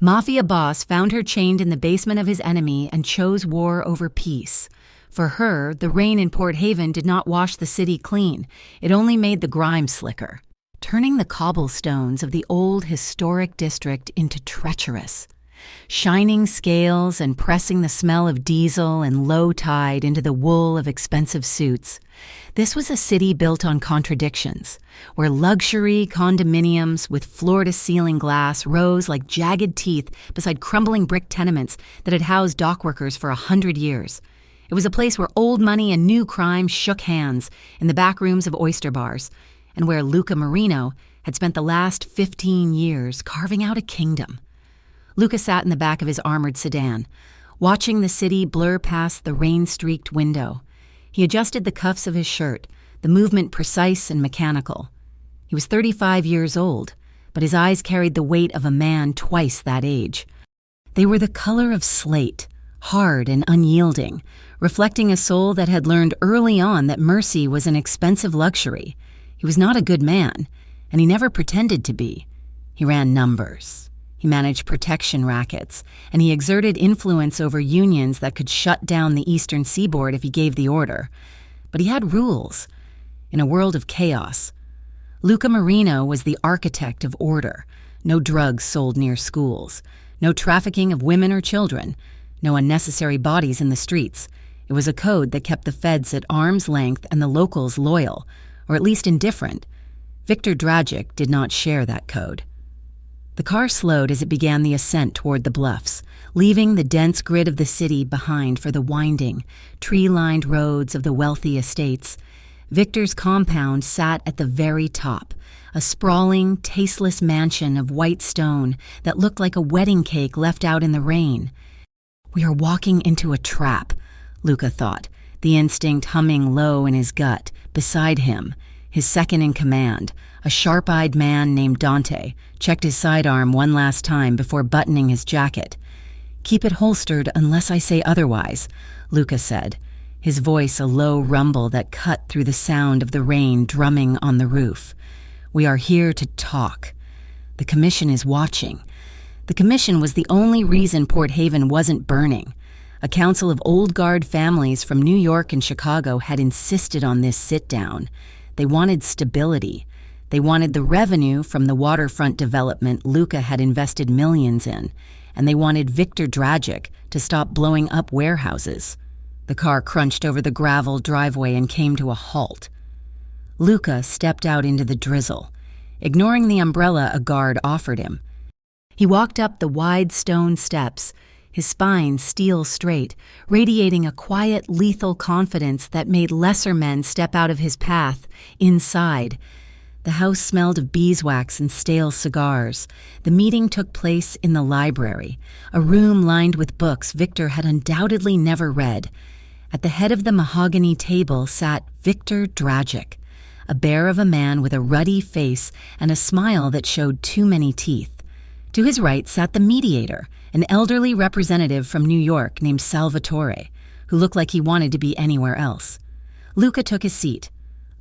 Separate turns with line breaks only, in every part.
Mafia boss found her chained in the basement of his enemy and chose war over peace. For her, the rain in Port Haven did not wash the city clean. It only made the grime slicker, turning the cobblestones of the old historic district into treacherous. Shining scales and pressing the smell of diesel and low tide into the wool of expensive suits. This was a city built on contradictions, where luxury condominiums with floor-to-ceiling glass rose like jagged teeth beside crumbling brick tenements that had housed dockworkers for 100 years. It was a place where old money and new crime shook hands in the back rooms of oyster bars, and where Luca Marino had spent the last 15 years carving out a kingdom. Luca sat in the back of his armored sedan, watching the city blur past the rain-streaked window. He adjusted the cuffs of his shirt, the movement precise and mechanical. He was 35 years old, but his eyes carried the weight of a man twice that age. They were the color of slate, hard and unyielding, reflecting a soul that had learned early on that mercy was an expensive luxury. He was not a good man, and he never pretended to be. He ran numbers. He managed protection rackets, and he exerted influence over unions that could shut down the eastern seaboard if he gave the order. But he had rules. In a world of chaos, Luca Marino was the architect of order. No drugs sold near schools, no trafficking of women or children, no unnecessary bodies in the streets. It was a code that kept the feds at arm's length and the locals loyal, or at least indifferent. Victor Dragic did not share that code. The car slowed as it began the ascent toward the bluffs, leaving the dense grid of the city behind for the winding, tree-lined roads of the wealthy estates. Victor's compound sat at the very top, a sprawling, tasteless mansion of white stone that looked like a wedding cake left out in the rain. We are walking into a trap, Luca thought, the instinct humming low in his gut. Beside him, his second in command, a sharp-eyed man named Dante, checked his sidearm one last time before buttoning his jacket. "Keep it holstered unless I say otherwise," Luca said, his voice a low rumble that cut through the sound of the rain drumming on the roof. "We are here to talk. The commission is watching." The commission was the only reason Port Haven wasn't burning. A council of old guard families from New York and Chicago had insisted on this sit-down. They wanted stability. They wanted the revenue from the waterfront development Luca had invested millions in, and they wanted Victor Dragic to stop blowing up warehouses. The car crunched over the gravel driveway and came to a halt. Luca stepped out into the drizzle, ignoring the umbrella a guard offered him. He walked up the wide stone steps, his spine steel straight, radiating a quiet, lethal confidence that made lesser men step out of his path. Inside, the house smelled of beeswax and stale cigars. The meeting took place in the library, a room lined with books Victor had undoubtedly never read. At the head of the mahogany table sat Victor Dragic, a bear of a man with a ruddy face and a smile that showed too many teeth. To his right sat the mediator, an elderly representative from New York named Salvatore, who looked like he wanted to be anywhere else. Luca took his seat,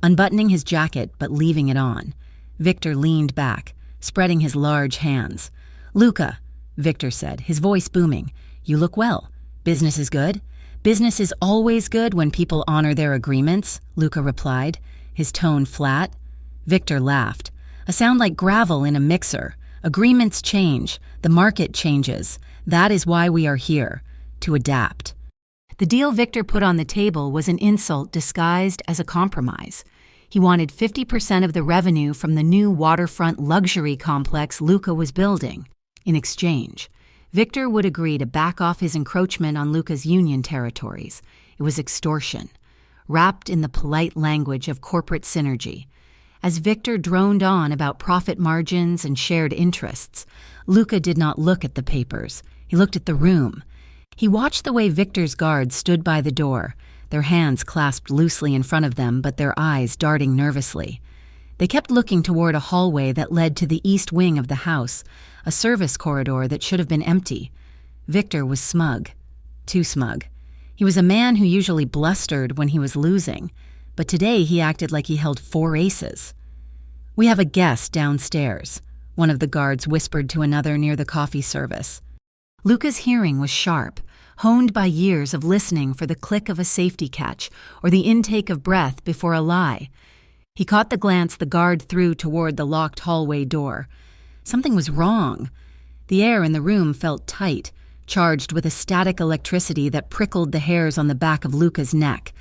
unbuttoning his jacket but leaving it on. Victor leaned back, spreading his large hands. "Luca," Victor said, his voice booming, "you look well. Business is good?" "Business is always good when people honor their agreements," Luca replied, his tone flat. Victor laughed, a sound like gravel in a mixer. "Agreements change. The market changes. That is why we are here, to adapt." The deal Victor put on the table was an insult disguised as a compromise. He wanted 50% of the revenue from the new waterfront luxury complex Luca was building. In exchange, Victor would agree to back off his encroachment on Luca's union territories. It was extortion, wrapped in the polite language of corporate synergy. As Victor droned on about profit margins and shared interests, Luca did not look at the papers. He looked at the room. He watched the way Victor's guards stood by the door, their hands clasped loosely in front of them but their eyes darting nervously. They kept looking toward a hallway that led to the east wing of the house, a service corridor that should have been empty. Victor was smug. Too smug. He was a man who usually blustered when he was losing, but today he acted like he held 4 aces. "We have a guest downstairs," one of the guards whispered to another near the coffee service. Luca's hearing was sharp, honed by years of listening for the click of a safety catch or the intake of breath before a lie. He caught the glance the guard threw toward the locked hallway door. Something was wrong. The air in the room felt tight, charged with a static electricity that prickled the hairs on the back of Luca's neck.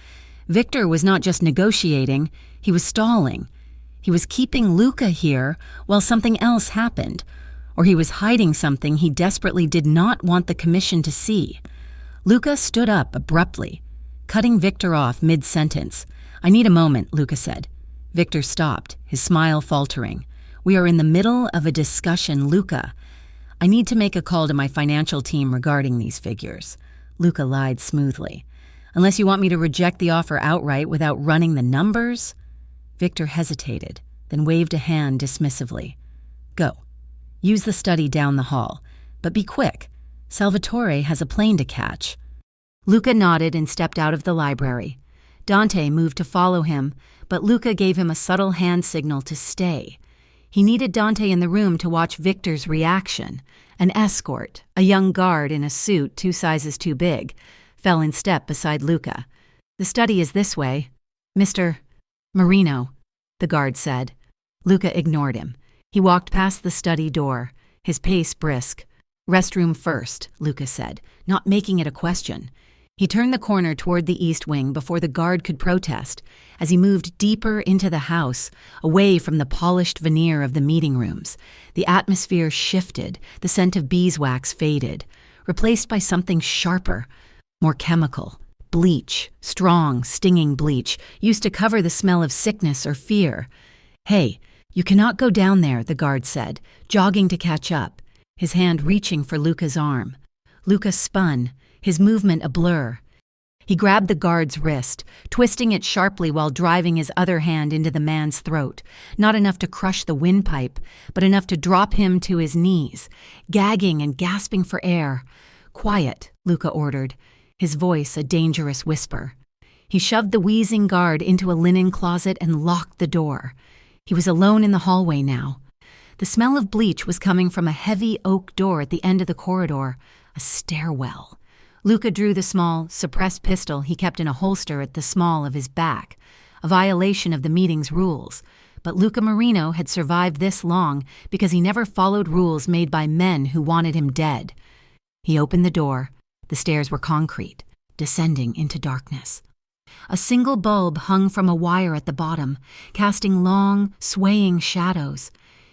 Victor was not just negotiating, he was stalling. He was keeping Luca here while something else happened, or he was hiding something he desperately did not want the commission to see. Luca stood up abruptly, cutting Victor off mid-sentence. "I need a moment," Luca said. Victor stopped, his smile faltering. "We are in the middle of a discussion, Luca. I need to make a call to my financial team regarding these figures." Luca lied smoothly. "Unless you want me to reject the offer outright without running the numbers?" Victor hesitated, then waved a hand dismissively. "Go. Use the study down the hall. But be quick. Salvatore has a plane to catch." Luca nodded and stepped out of the library. Dante moved to follow him, but Luca gave him a subtle hand signal to stay. He needed Dante in the room to watch Victor's reaction. An escort, a young guard in a suit 2 sizes too big, fell in step beside Luca. "The study is this way. Mr. Marino," the guard said. Luca ignored him. He walked past the study door, his pace brisk. "Restroom first," Luca said, not making it a question. He turned the corner toward the east wing before the guard could protest. As he moved deeper into the house, away from the polished veneer of the meeting rooms, the atmosphere shifted, the scent of beeswax faded, replaced by something sharper, more chemical. Bleach, strong, stinging bleach, used to cover the smell of sickness or fear. "Hey, you cannot go down there," the guard said, jogging to catch up, his hand reaching for Luca's arm. Luca spun, his movement a blur. He grabbed the guard's wrist, twisting it sharply while driving his other hand into the man's throat, not enough to crush the windpipe, but enough to drop him to his knees, gagging and gasping for air. "Quiet," Luca ordered, his voice a dangerous whisper. He shoved the wheezing guard into a linen closet and locked the door. He was alone in the hallway now. The smell of bleach was coming from a heavy oak door at the end of the corridor, a stairwell. Luca drew the small, suppressed pistol he kept in a holster at the small of his back, a violation of the meeting's rules. But Luca Marino had survived this long because he never followed rules made by men who wanted him dead. He opened the door. The stairs were concrete, descending into darkness. A single bulb hung from a wire at the bottom, casting long, swaying shadows.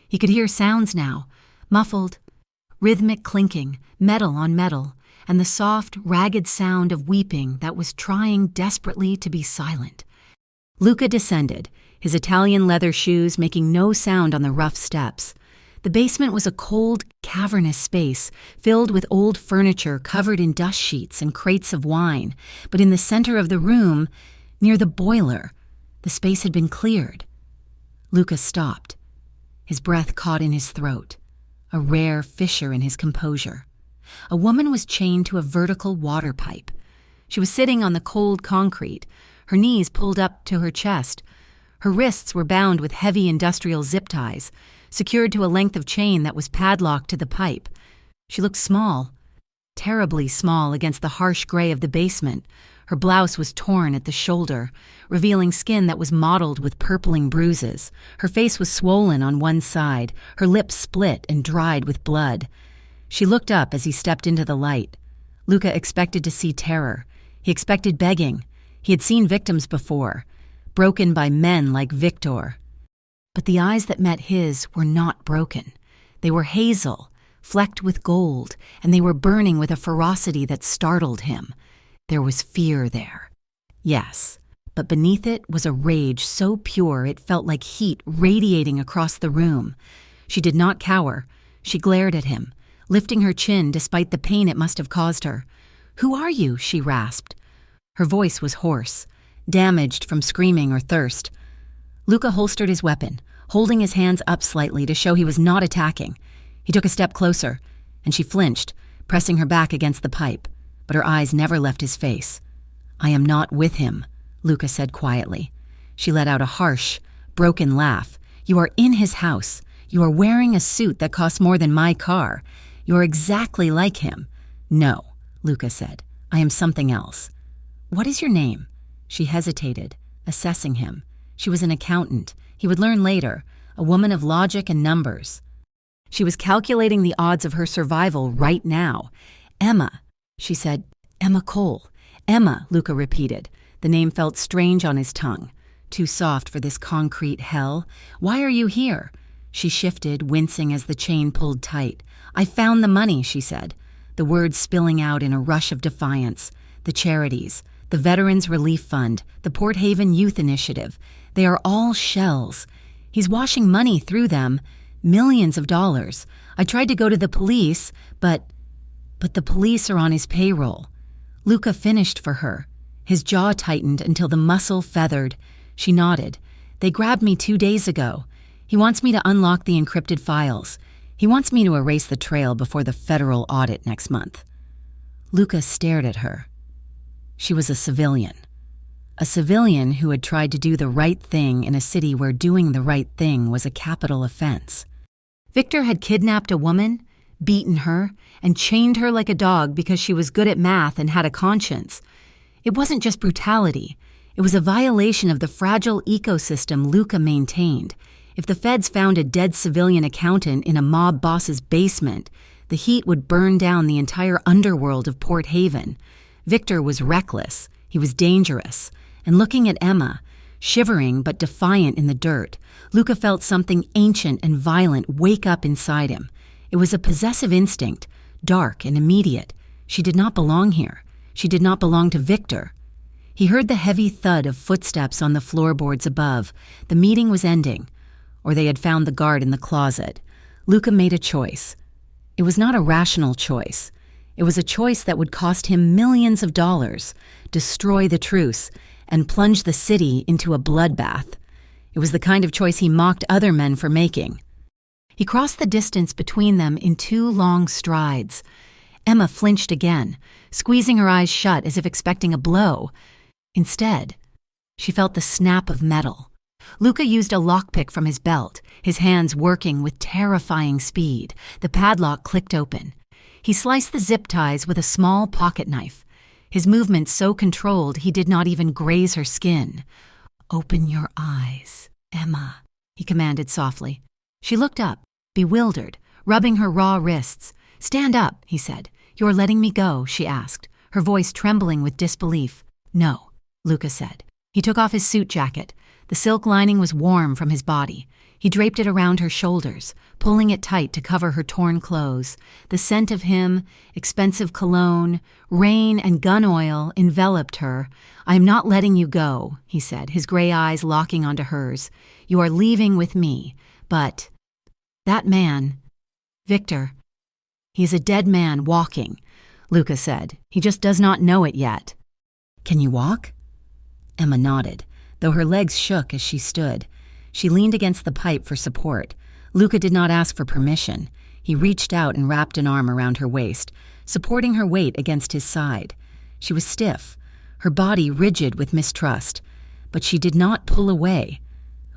He could hear sounds now, muffled, rhythmic clinking, metal on metal, and the soft, ragged sound of weeping that was trying desperately to be silent. Luca descended, his Italian leather shoes making no sound on the rough steps. The basement was a cold, cavernous space, filled with old furniture covered in dust sheets and crates of wine, but in the center of the room, near the boiler, the space had been cleared. Luca stopped. His breath caught in his throat, a rare fissure in his composure. A woman was chained to a vertical water pipe. She was sitting on the cold concrete, her knees pulled up to her chest. Her wrists were bound with heavy industrial zip ties, secured to a length of chain that was padlocked to the pipe. She looked small, terribly small against the harsh gray of the basement. Her blouse was torn at the shoulder, revealing skin that was mottled with purpling bruises. Her face was swollen on one side, her lips split and dried with blood. She looked up as he stepped into the light. Luca expected to see terror. He expected begging. He had seen victims before, broken by men like Victor. But the eyes that met his were not broken. They were hazel, flecked with gold, and they were burning with a ferocity that startled him. There was fear there. Yes, but beneath it was a rage so pure it felt like heat radiating across the room. She did not cower. She glared at him, lifting her chin despite the pain it must have caused her. "Who are you?" she rasped. Her voice was hoarse, damaged from screaming or thirst. Luca holstered his weapon, holding his hands up slightly to show he was not attacking. He took a step closer, and she flinched, pressing her back against the pipe, but her eyes never left his face. "I am not with him," Luca said quietly. She let out a harsh, broken laugh. "You are in his house. You are wearing a suit that costs more than my car. You're exactly like him." "No," Luca said. "I am something else." "What is your name?" She hesitated, assessing him. She was an accountant. He would learn later, a woman of logic and numbers. She was calculating the odds of her survival right now. "Emma," she said. "Emma Cole." "Emma," Luca repeated. The name felt strange on his tongue. Too soft for this concrete hell. "Why are you here?" She shifted, wincing as the chain pulled tight. "I found the money," she said, the words spilling out in a rush of defiance. "The charities, the Veterans Relief Fund, the Port Haven Youth Initiative, they are all shells. He's washing money through them, millions of dollars. I tried to go to the police, but the police are on his payroll." Luca finished for her. His jaw tightened until the muscle feathered. She nodded. "They grabbed me 2 days ago. He wants me to unlock the encrypted files. He wants me to erase the trail before the federal audit next month." Luca stared at her. She was a civilian. A civilian who had tried to do the right thing in a city where doing the right thing was a capital offense. Victor had kidnapped a woman, beaten her, and chained her like a dog because she was good at math and had a conscience. It wasn't just brutality. It was a violation of the fragile ecosystem Luca maintained. If the feds found a dead civilian accountant in a mob boss's basement, the heat would burn down the entire underworld of Port Haven. Victor was reckless. He was dangerous. And looking at Emma, shivering but defiant in the dirt, Luca felt something ancient and violent wake up inside him. It was a possessive instinct, dark and immediate. She did not belong here. She did not belong to Victor. He heard the heavy thud of footsteps on the floorboards above. The meeting was ending. Or they had found the guard in the closet. Luca made a choice. It was not a rational choice. It was a choice that would cost him millions of dollars, destroy the truce, and plunge the city into a bloodbath. It was the kind of choice he mocked other men for making. He crossed the distance between them in 2 long strides. Emma flinched again, squeezing her eyes shut as if expecting a blow. Instead, she felt the snap of metal. Luca used a lockpick from his belt, his hands working with terrifying speed. The padlock clicked open. He sliced the zip ties with a small pocket knife. His movements so controlled he did not even graze her skin. "Open your eyes, Emma," he commanded softly. She looked up, bewildered, rubbing her raw wrists. "Stand up," he said. "You're letting me go?" she asked, her voice trembling with disbelief. "No," Luca said. He took off his suit jacket. The silk lining was warm from his body. He draped it around her shoulders, pulling it tight to cover her torn clothes. The scent of him, expensive cologne, rain, and gun oil enveloped her. "I am not letting you go," he said, his gray eyes locking onto hers. "You are leaving with me, but that man, Victor, he is a dead man walking," Luca said. "He just does not know it yet." "Can you walk?" Emma nodded, though her legs shook as she stood. She leaned against the pipe for support. Luca did not ask for permission. He reached out and wrapped an arm around her waist, supporting her weight against his side. She was stiff, her body rigid with mistrust, but she did not pull away.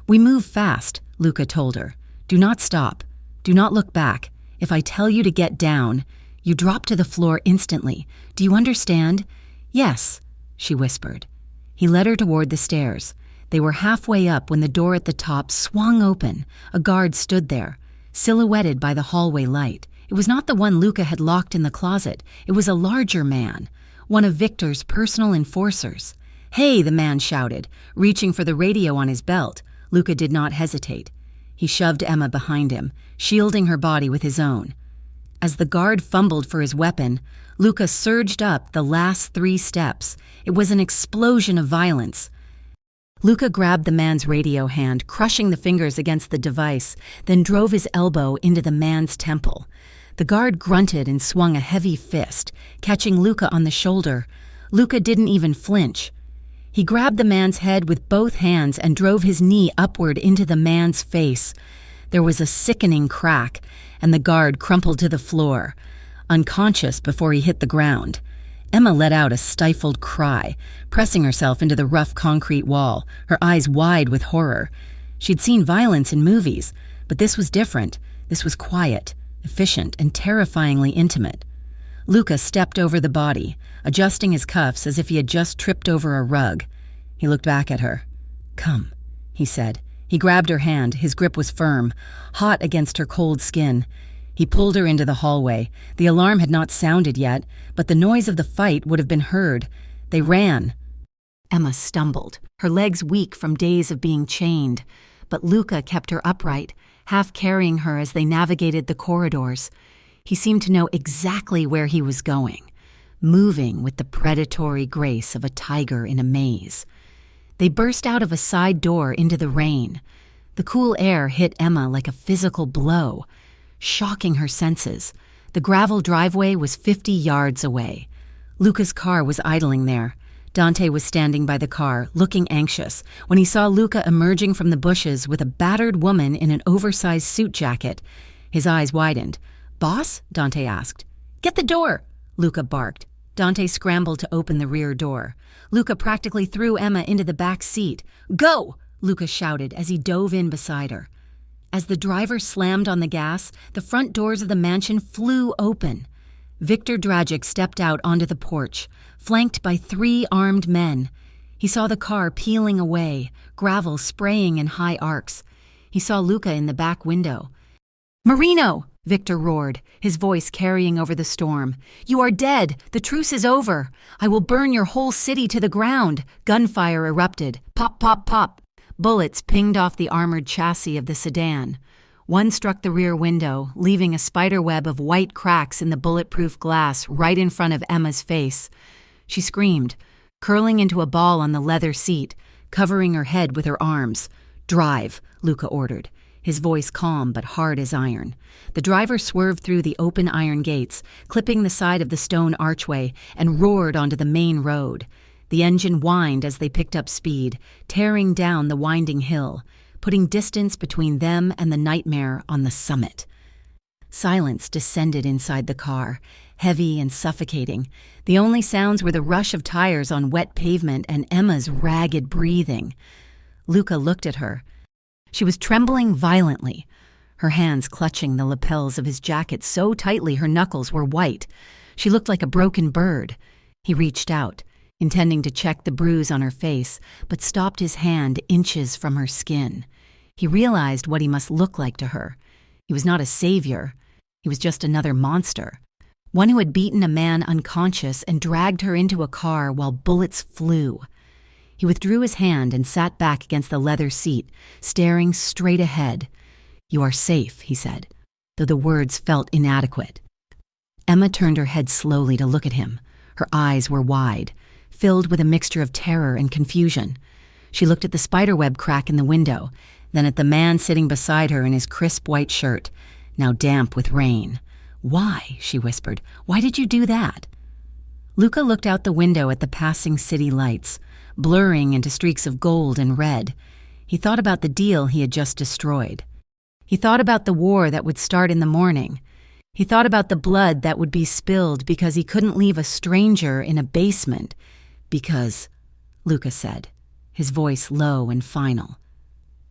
"We move fast," Luca told her. "Do not stop. Do not look back. If I tell you to get down, you drop to the floor instantly. Do you understand?" "Yes," she whispered. He led her toward the stairs. They were halfway up when the door at the top swung open. A guard stood there, silhouetted by the hallway light. It was not the one Luca had locked in the closet. It was a larger man, one of Victor's personal enforcers. "Hey," the man shouted, reaching for the radio on his belt. Luca did not hesitate. He shoved Emma behind him, shielding her body with his own. As the guard fumbled for his weapon, Luca surged up the last 3 steps. It was an explosion of violence. Luca grabbed the man's radio hand, crushing the fingers against the device, then drove his elbow into the man's temple. The guard grunted and swung a heavy fist, catching Luca on the shoulder. Luca didn't even flinch. He grabbed the man's head with both hands and drove his knee upward into the man's face. There was a sickening crack, and the guard crumpled to the floor, unconscious before he hit the ground. Emma let out a stifled cry, pressing herself into the rough concrete wall, her eyes wide with horror. She'd seen violence in movies, But this was different. This was quiet, efficient, and terrifyingly intimate. Luca stepped over the body, adjusting his cuffs as if he had just tripped over a rug. He looked back at her. "Come," he said. He grabbed her hand. His grip was firm, hot against her cold skin. He pulled her into the hallway. The alarm had not sounded yet, but the noise of the fight would have been heard. They ran. Emma stumbled, her legs weak from days of being chained, but Luca kept her upright, half carrying her as they navigated the corridors. He seemed to know exactly where he was going, moving with the predatory grace of a tiger in a maze. They burst out of a side door into the rain. The cool air hit Emma like a physical blow, shocking her senses. The gravel driveway was 50 yards away. Luca's car was idling there. Dante was standing by the car, looking anxious, when he saw Luca emerging from the bushes with a battered woman in an oversized suit jacket. His eyes widened. "Boss?" Dante asked. "Get the door!" Luca barked. Dante scrambled to open the rear door. Luca practically threw Emma into the back seat. "Go!" Luca shouted as he dove in beside her. As the driver slammed on the gas, the front doors of the mansion flew open. Victor Dragic stepped out onto the porch, flanked by 3 armed men. He saw the car peeling away, gravel spraying in high arcs. He saw Luca in the back window. "Marino!" Victor roared, his voice carrying over the storm. "You are dead! The truce is over! I will burn your whole city to the ground!" Gunfire erupted. Pop, pop, pop. Bullets pinged off the armored chassis of the sedan. One struck the rear window, leaving a spiderweb of white cracks in the bulletproof glass right in front of Emma's face. She screamed, curling into a ball on the leather seat, covering her head with her arms. "Drive," Luca ordered, his voice calm but hard as iron. The driver swerved through the open iron gates, clipping the side of the stone archway, and roared onto the main road. The engine whined as they picked up speed, tearing down the winding hill, putting distance between them and the nightmare on the summit. Silence descended inside the car, heavy and suffocating. The only sounds were the rush of tires on wet pavement and Emma's ragged breathing. Luca looked at her. She was trembling violently, her hands clutching the lapels of his jacket so tightly her knuckles were white. She looked like a broken bird. He reached out, intending to check the bruise on her face, but stopped his hand inches from her skin. He realized what he must look like to her. He was not a savior. He was just another monster. One who had beaten a man unconscious and dragged her into a car while bullets flew. He withdrew his hand and sat back against the leather seat, staring straight ahead. "You are safe," he said, though the words felt inadequate. Emma turned her head slowly to look at him. Her eyes were wide, filled with a mixture of terror and confusion. She looked at the spiderweb crack in the window, then at the man sitting beside her in his crisp white shirt, now damp with rain. "Why?" she whispered. "Why did you do that?" Luca looked out the window at the passing city lights, blurring into streaks of gold and red. He thought about the deal he had just destroyed. He thought about the war that would start in the morning. He thought about the blood that would be spilled because he couldn't leave a stranger in a basement. "Because," Luca said, his voice low and final,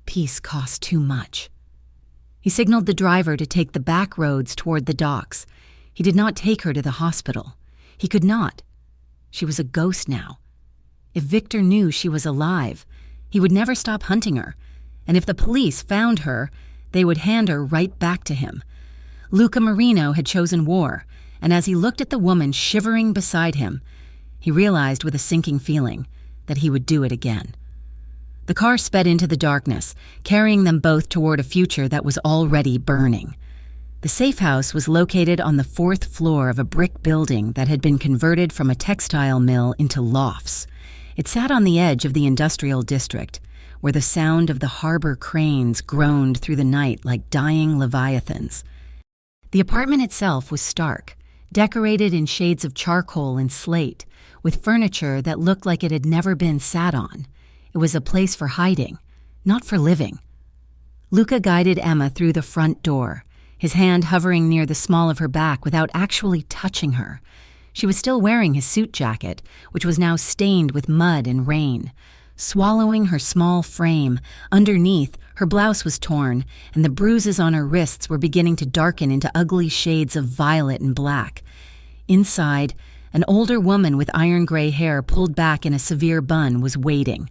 "peace costs too much." He signaled the driver to take the back roads toward the docks. He did not take her to the hospital. He could not. She was a ghost now. If Victor knew she was alive, he would never stop hunting her, and if the police found her, they would hand her right back to him. Luca Marino had chosen war, and as he looked at the woman shivering beside him, he realized with a sinking feeling that he would do it again. The car sped into the darkness, carrying them both toward a future that was already burning. The safe house was located on the 4th floor of a brick building that had been converted from a textile mill into lofts. It sat on the edge of the industrial district, where the sound of the harbor cranes groaned through the night like dying leviathans. The apartment itself was stark, decorated in shades of charcoal and slate, with furniture that looked like it had never been sat on. It was a place for hiding, not for living. Luca guided Emma through the front door, his hand hovering near the small of her back without actually touching her. She was still wearing his suit jacket, which was now stained with mud and rain. swallowing her small frame. Underneath, her blouse was torn, and the bruises on her wrists were beginning to darken into ugly shades of violet and black. Inside, an older woman with iron-gray hair pulled back in a severe bun was waiting.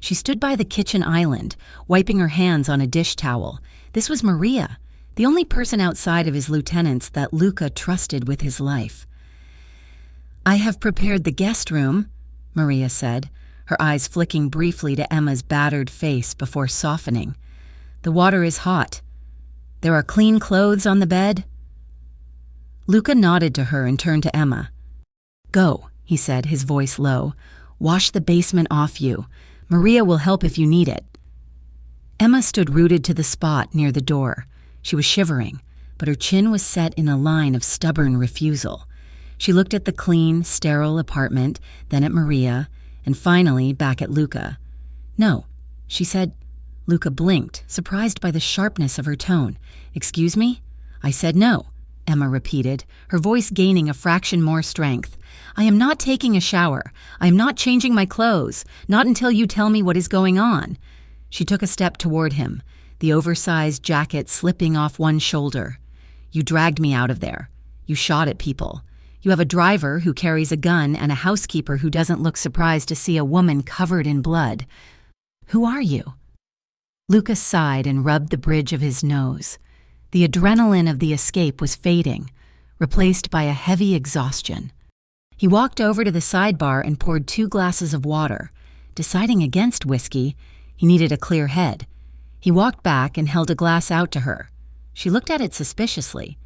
She stood by the kitchen island, wiping her hands on a dish towel. This was Maria, the only person outside of his lieutenants that Luca trusted with his life. "I have prepared the guest room," Maria said, her eyes flicking briefly to Emma's battered face before softening. "The water is hot. There are clean clothes on the bed." Luca nodded to her and turned to Emma. "Go," he said, his voice low. "Wash the basement off you. Maria will help if you need it." Emma stood rooted to the spot near the door. She was shivering, but her chin was set in a line of stubborn refusal. She looked at the clean, sterile apartment, then at Maria, and finally back at Luca. "No," she said. Luca blinked, surprised by the sharpness of her tone. "Excuse me?" "I said no," Emma repeated, her voice gaining a fraction more strength. "I am not taking a shower. I am not changing my clothes, not until you tell me what is going on." She took a step toward him, the oversized jacket slipping off one shoulder. "You dragged me out of there. You shot at people. You have a driver who carries a gun and a housekeeper who doesn't look surprised to see a woman covered in blood. Who are you?" Lucas sighed and rubbed the bridge of his nose. The adrenaline of the escape was fading, replaced by a heavy exhaustion. He walked over to the sidebar and poured 2 glasses of water. Deciding against whiskey, he needed a clear head. He walked back and held a glass out to her. She looked at it suspiciously.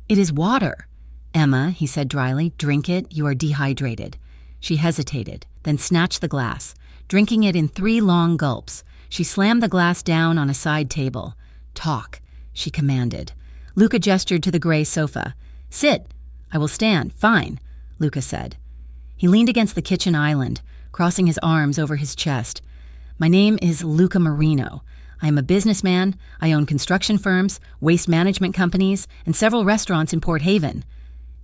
"It is water." "Emma," he said dryly, "drink it. You are dehydrated." She hesitated, then snatched the glass, drinking it in 3 long gulps. She slammed the glass down on a side table. "Talk," she commanded. Luca gestured to the gray sofa. "Sit." "I will stand. Fine," Luca said. He leaned against the kitchen island, crossing his arms over his chest. "My name is Luca Marino. I am a businessman. I own construction firms, waste management companies, and several restaurants in Port Haven."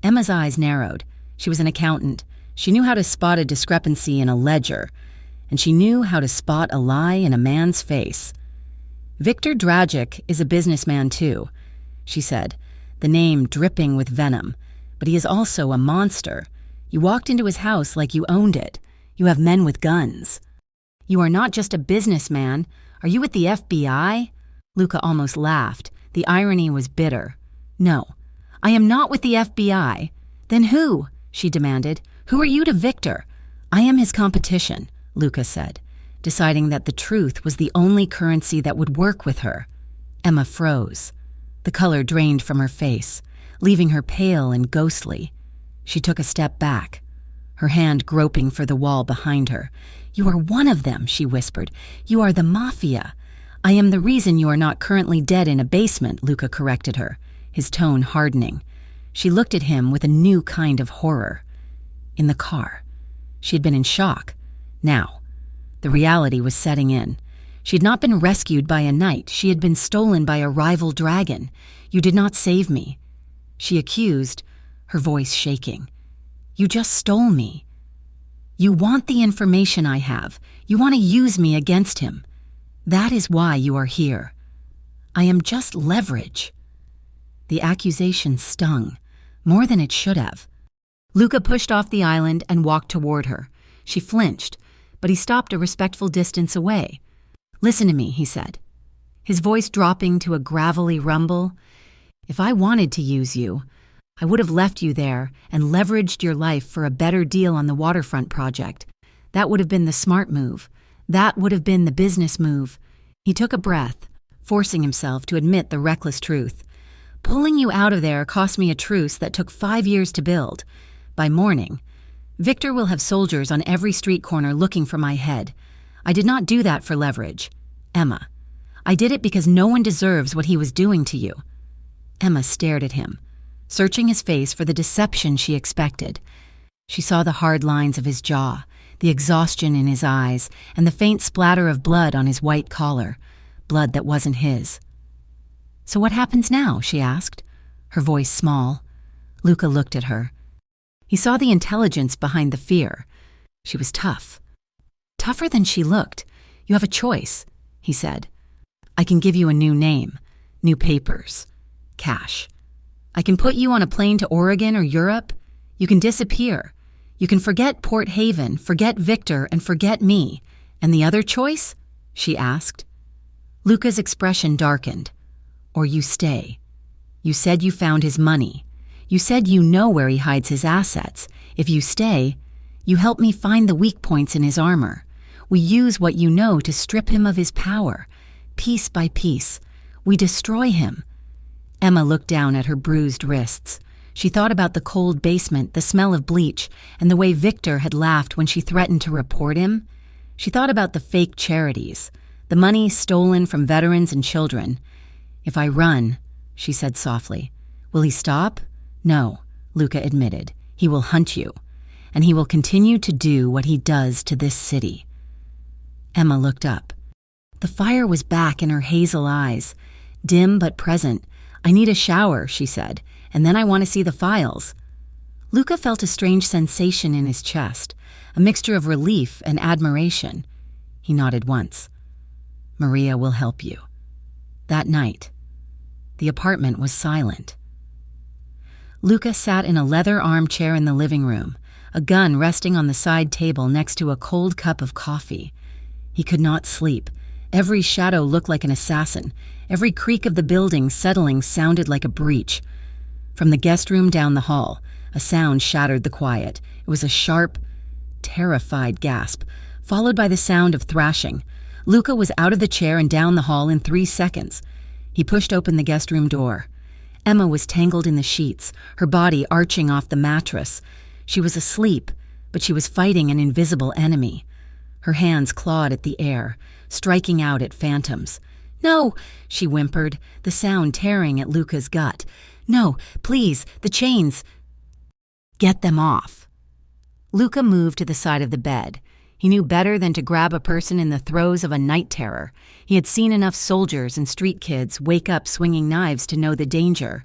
Emma's eyes narrowed. She was an accountant. She knew how to spot a discrepancy in a ledger, and she knew how to spot a lie in a man's face. "Victor Dragic is a businessman too," she said, the name dripping with venom. "But he is also a monster. You walked into his house like you owned it. You have men with guns. You are not just a businessman. Are you with the FBI?" Luca almost laughed. The irony was bitter. "No, I am not with the FBI." "Then who?" she demanded. "Who are you to Victor?" "I am his competition," Luca said, deciding that the truth was the only currency that would work with her. Emma froze. The color drained from her face, leaving her pale and ghostly. She took a step back, her hand groping for the wall behind her. "You are one of them," she whispered. "You are the Mafia." "I am the reason you are not currently dead in a basement," Luca corrected her, his tone hardening. She looked at him with a new kind of horror. In the car. She had been in shock. Now, the reality was setting in. She had not been rescued by a knight. She had been stolen by a rival dragon. "You did not save me," she accused, her voice shaking. "You just stole me. You want the information I have. You want to use me against him. That is why you are here. I am just leverage." The accusation stung, more than it should have. Luca pushed off the island and walked toward her. She flinched, but he stopped a respectful distance away. "Listen to me," he said, his voice dropping to a gravelly rumble. "If I wanted to use you, I would have left you there and leveraged your life for a better deal on the waterfront project. That would have been the smart move. That would have been the business move." He took a breath, forcing himself to admit the reckless truth. "Pulling you out of there cost me a truce that took 5 years to build. By morning, Victor will have soldiers on every street corner looking for my head. I did not do that for leverage. Emma, I did it because no one deserves what he was doing to you." Emma stared at him, searching his face for the deception she expected. She saw the hard lines of his jaw, the exhaustion in his eyes, and the faint splatter of blood on his white collar, blood that wasn't his. "So what happens now?" she asked, her voice small. Luca looked at her. He saw the intelligence behind the fear. She was tough. tougher than she looked. "You have a choice," he said. "I can give you a new name, new papers, cash. I can put you on a plane to Oregon or Europe. You can disappear. You can forget Port Haven, forget Victor, and forget me. And the other choice?" she asked. Luca's expression darkened. "Or you stay. You said you found his money. You said you know where he hides his assets. If you stay, you help me find the weak points in his armor. We use what you know to strip him of his power. Piece by piece, we destroy him." Emma looked down at her bruised wrists. She thought about the cold basement, the smell of bleach, and the way Victor had laughed when she threatened to report him. She thought about the fake charities, the money stolen from veterans and children. "If I run," she said softly, "will he stop?" "No," Luca admitted. "He will hunt you, and he will continue to do what he does to this city." Emma looked up. The fire was back in her hazel eyes, dim but present. "I need a shower," she said, "and then I want to see the files." Luca felt a strange sensation in his chest, a mixture of relief and admiration. He nodded once. "Maria will help you." That night, the apartment was silent. Luca sat in a leather armchair in the living room, a gun resting on the side table next to a cold cup of coffee. He could not sleep. Every shadow looked like an assassin. Every creak of the building settling sounded like a breach. From the guest room down the hall, a sound shattered the quiet. It was a sharp, terrified gasp, followed by the sound of thrashing. Luca was out of the chair and down the hall in 3 seconds. He pushed open the guest room door. Emma was tangled in the sheets, her body arching off the mattress. She was asleep, but she was fighting an invisible enemy. Her hands clawed at the air, striking out at phantoms. "No," she whimpered, the sound tearing at Luca's gut. "No, please, the chains." "Get them off." Luca moved to the side of the bed. He knew better than to grab a person in the throes of a night terror. He had seen enough soldiers and street kids wake up swinging knives to know the danger.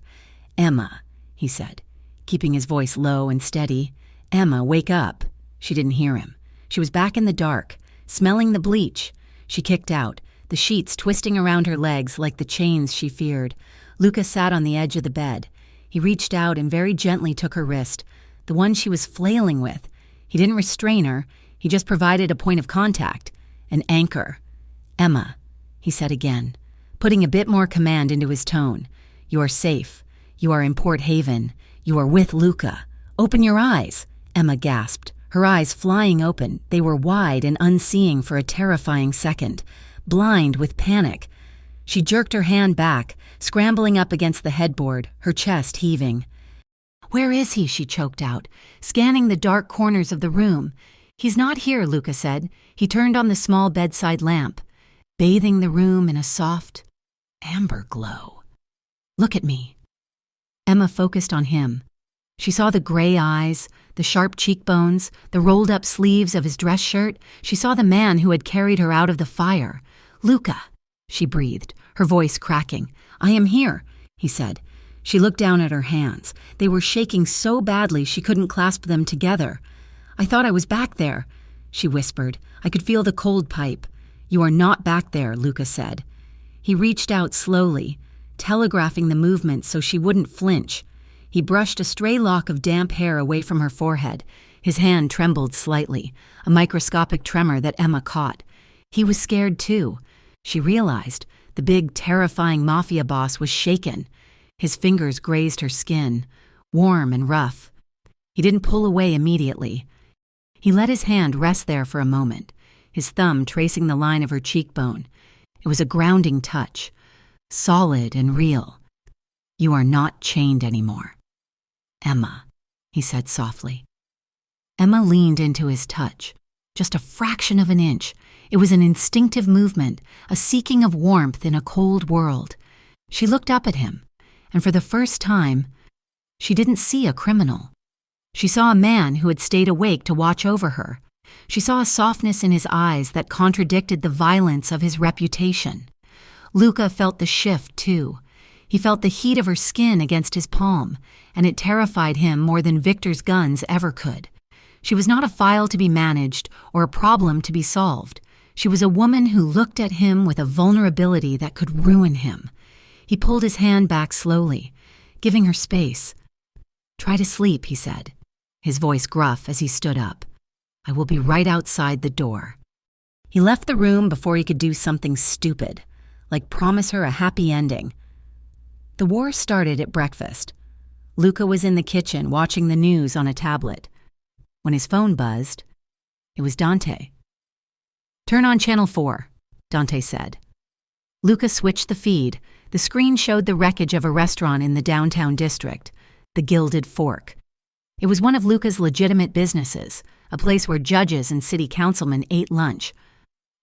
"Emma," he said, keeping his voice low and steady. "Emma, wake up." She didn't hear him. She was back in the dark, smelling the bleach. She kicked out, the sheets twisting around her legs like the chains she feared. Luca sat on the edge of the bed. He reached out and very gently took her wrist, the one she was flailing with. He didn't restrain her. He just provided a point of contact, an anchor. "Emma," he said again, putting a bit more command into his tone. "You are safe. You are in Port Haven. You are with Luca. Open your eyes." Emma gasped, her eyes flying open. They were wide and unseeing for a terrifying second, blind with panic. She jerked her hand back, scrambling up against the headboard, her chest heaving. "Where is he?" she choked out, scanning the dark corners of the room. "He's not here," Luca said. He turned on the small bedside lamp, bathing the room in a soft, amber glow. "Look at me." Emma focused on him. She saw the gray eyes, the sharp cheekbones, the rolled-up sleeves of his dress shirt. She saw the man who had carried her out of the fire. "Luca," she breathed, her voice cracking. "I am here," he said. She looked down at her hands. They were shaking so badly she couldn't clasp them together. "I thought I was back there," she whispered. "I could feel the cold pipe." "You are not back there," Luca said. He reached out slowly, telegraphing the movement so she wouldn't flinch. He brushed a stray lock of damp hair away from her forehead. His hand trembled slightly, a microscopic tremor that Emma caught. He was scared too. She realized the big, terrifying mafia boss was shaken. His fingers grazed her skin, warm and rough. He didn't pull away immediately. He let his hand rest there for a moment, his thumb tracing the line of her cheekbone. It was a grounding touch, solid and real. "You are not chained anymore." "Emma," he said softly. Emma leaned into his touch, just a fraction of an inch. It was an instinctive movement, a seeking of warmth in a cold world. She looked up at him, and for the first time, she didn't see a criminal. She saw a man who had stayed awake to watch over her. She saw a softness in his eyes that contradicted the violence of his reputation. Luca felt the shift, too. He felt the heat of her skin against his palm, and it terrified him more than Victor's guns ever could. She was not a file to be managed or a problem to be solved. She was a woman who looked at him with a vulnerability that could ruin him. He pulled his hand back slowly, giving her space. "Try to sleep," he said, his voice gruff as he stood up. "I will be right outside the door." He left the room before he could do something stupid, like promise her a happy ending. The war started at breakfast. Luca was in the kitchen watching the news on a tablet. When his phone buzzed, it was Dante. "Turn on Channel 4, Dante said. Luca switched the feed. The screen showed the wreckage of a restaurant in the downtown district, the Gilded Fork. It was one of Luca's legitimate businesses, a place where judges and city councilmen ate lunch.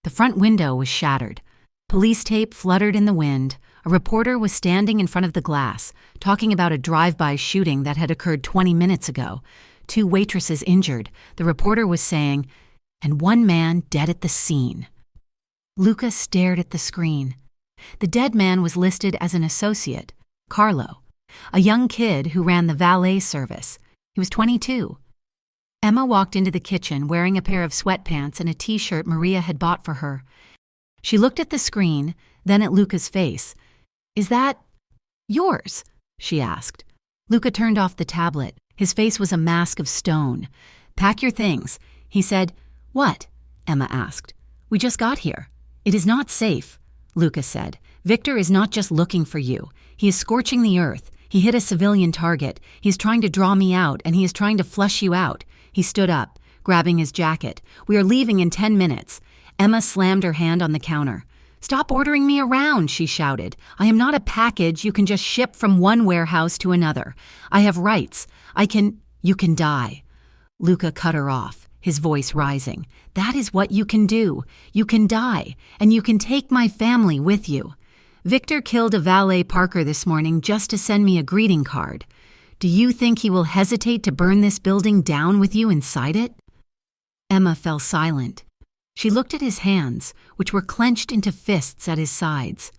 The front window was shattered. Police tape fluttered in the wind. A reporter was standing in front of the glass, talking about a drive-by shooting that had occurred 20 minutes ago. 2 waitresses injured. The reporter was saying, "And 1 man dead at the scene." Luca stared at the screen. The dead man was listed as an associate, Carlo, a young kid who ran the valet service. He was 22. Emma walked into the kitchen wearing a pair of sweatpants and a t-shirt Maria had bought for her. She looked at the screen, then at Luca's face. "Is that yours?" she asked. Luca turned off the tablet. His face was a mask of stone. "Pack your things," he said. "What?" Emma asked. "We just got here." "It is not safe," Luca said. "Victor is not just looking for you. He is scorching the earth. He hit a civilian target. He is trying to draw me out, and he is trying to flush you out." He stood up, grabbing his jacket. "We are leaving in 10 minutes. Emma slammed her hand on the counter. "Stop ordering me around," she shouted. "I am not a package you can just ship from one warehouse to another. I have rights. You can die." Luca cut her off, his voice rising. "That is what you can do. You can die, and you can take my family with you. Victor killed a valet parker this morning just to send me a greeting card. Do you think he will hesitate to burn this building down with you inside it?" Emma fell silent. She looked at his hands, which were clenched into fists at his sides.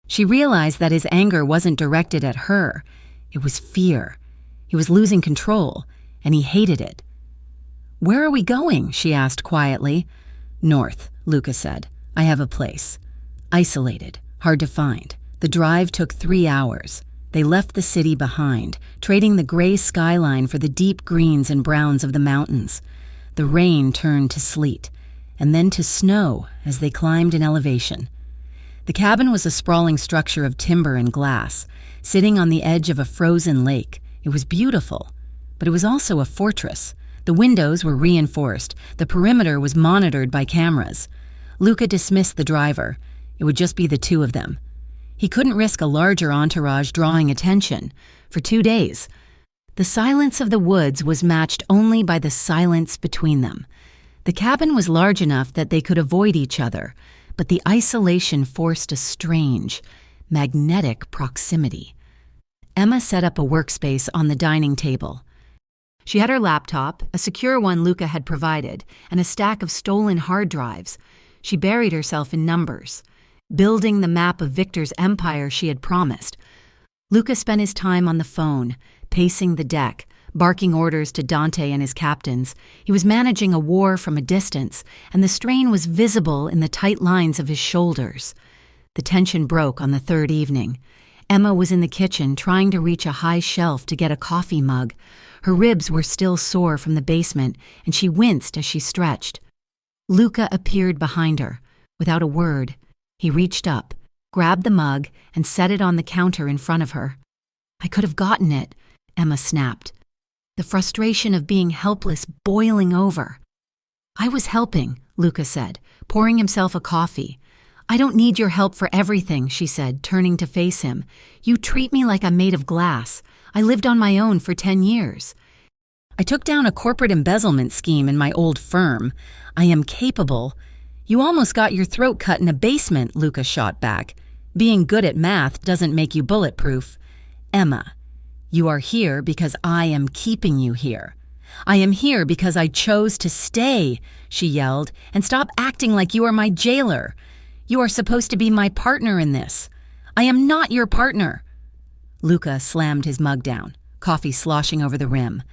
She realized that his anger wasn't directed at her. It was fear. He was losing control, and he hated it. "Where are we going?" she asked quietly. "North," Luca said. "I have a place. Isolated, hard to find. The drive took 3 hours. They left the city behind, trading the gray skyline for the deep greens and browns of the mountains. The rain turned to sleet, and then to snow as they climbed in elevation. The cabin was a sprawling structure of timber and glass, sitting on the edge of a frozen lake. It was beautiful, but it was also a fortress. The windows were reinforced. The perimeter was monitored by cameras. Luca dismissed the driver. It would just be the 2 of them. He couldn't risk a larger entourage drawing attention. For 2 days, the silence of the woods was matched only by the silence between them. The cabin was large enough that they could avoid each other, but the isolation forced a strange, magnetic proximity. Emma set up a workspace on the dining table. She had her laptop, a secure one Luca had provided, and a stack of stolen hard drives. She buried herself in numbers, building the map of Victor's empire she had promised. Luca spent his time on the phone, pacing the deck, barking orders to Dante and his captains. He was managing a war from a distance, and the strain was visible in the tight lines of his shoulders. The tension broke on the 3rd evening. Emma was in the kitchen trying to reach a high shelf to get a coffee mug. Her ribs were still sore from the basement, and she winced as she stretched. Luca appeared behind her. Without a word, he reached up, grabbed the mug, and set it on the counter in front of her. "I could have gotten it," Emma snapped, the frustration of being helpless boiling over. "I was helping," Luca said, pouring himself a coffee. "I don't need your help for everything," she said, turning to face him. "You treat me like I'm made of glass. I lived on my own for 10 years. I took down a corporate embezzlement scheme in my old firm. I am capable." "You almost got your throat cut in a basement," Luca shot back. "Being good at math doesn't make you bulletproof." "Emma, you are here because I am keeping you here. I am here because I chose to stay," she yelled, "and stop acting like you are my jailer. You are supposed to be my partner in this. I am not your partner." Luca slammed his mug down, coffee sloshing over the rim.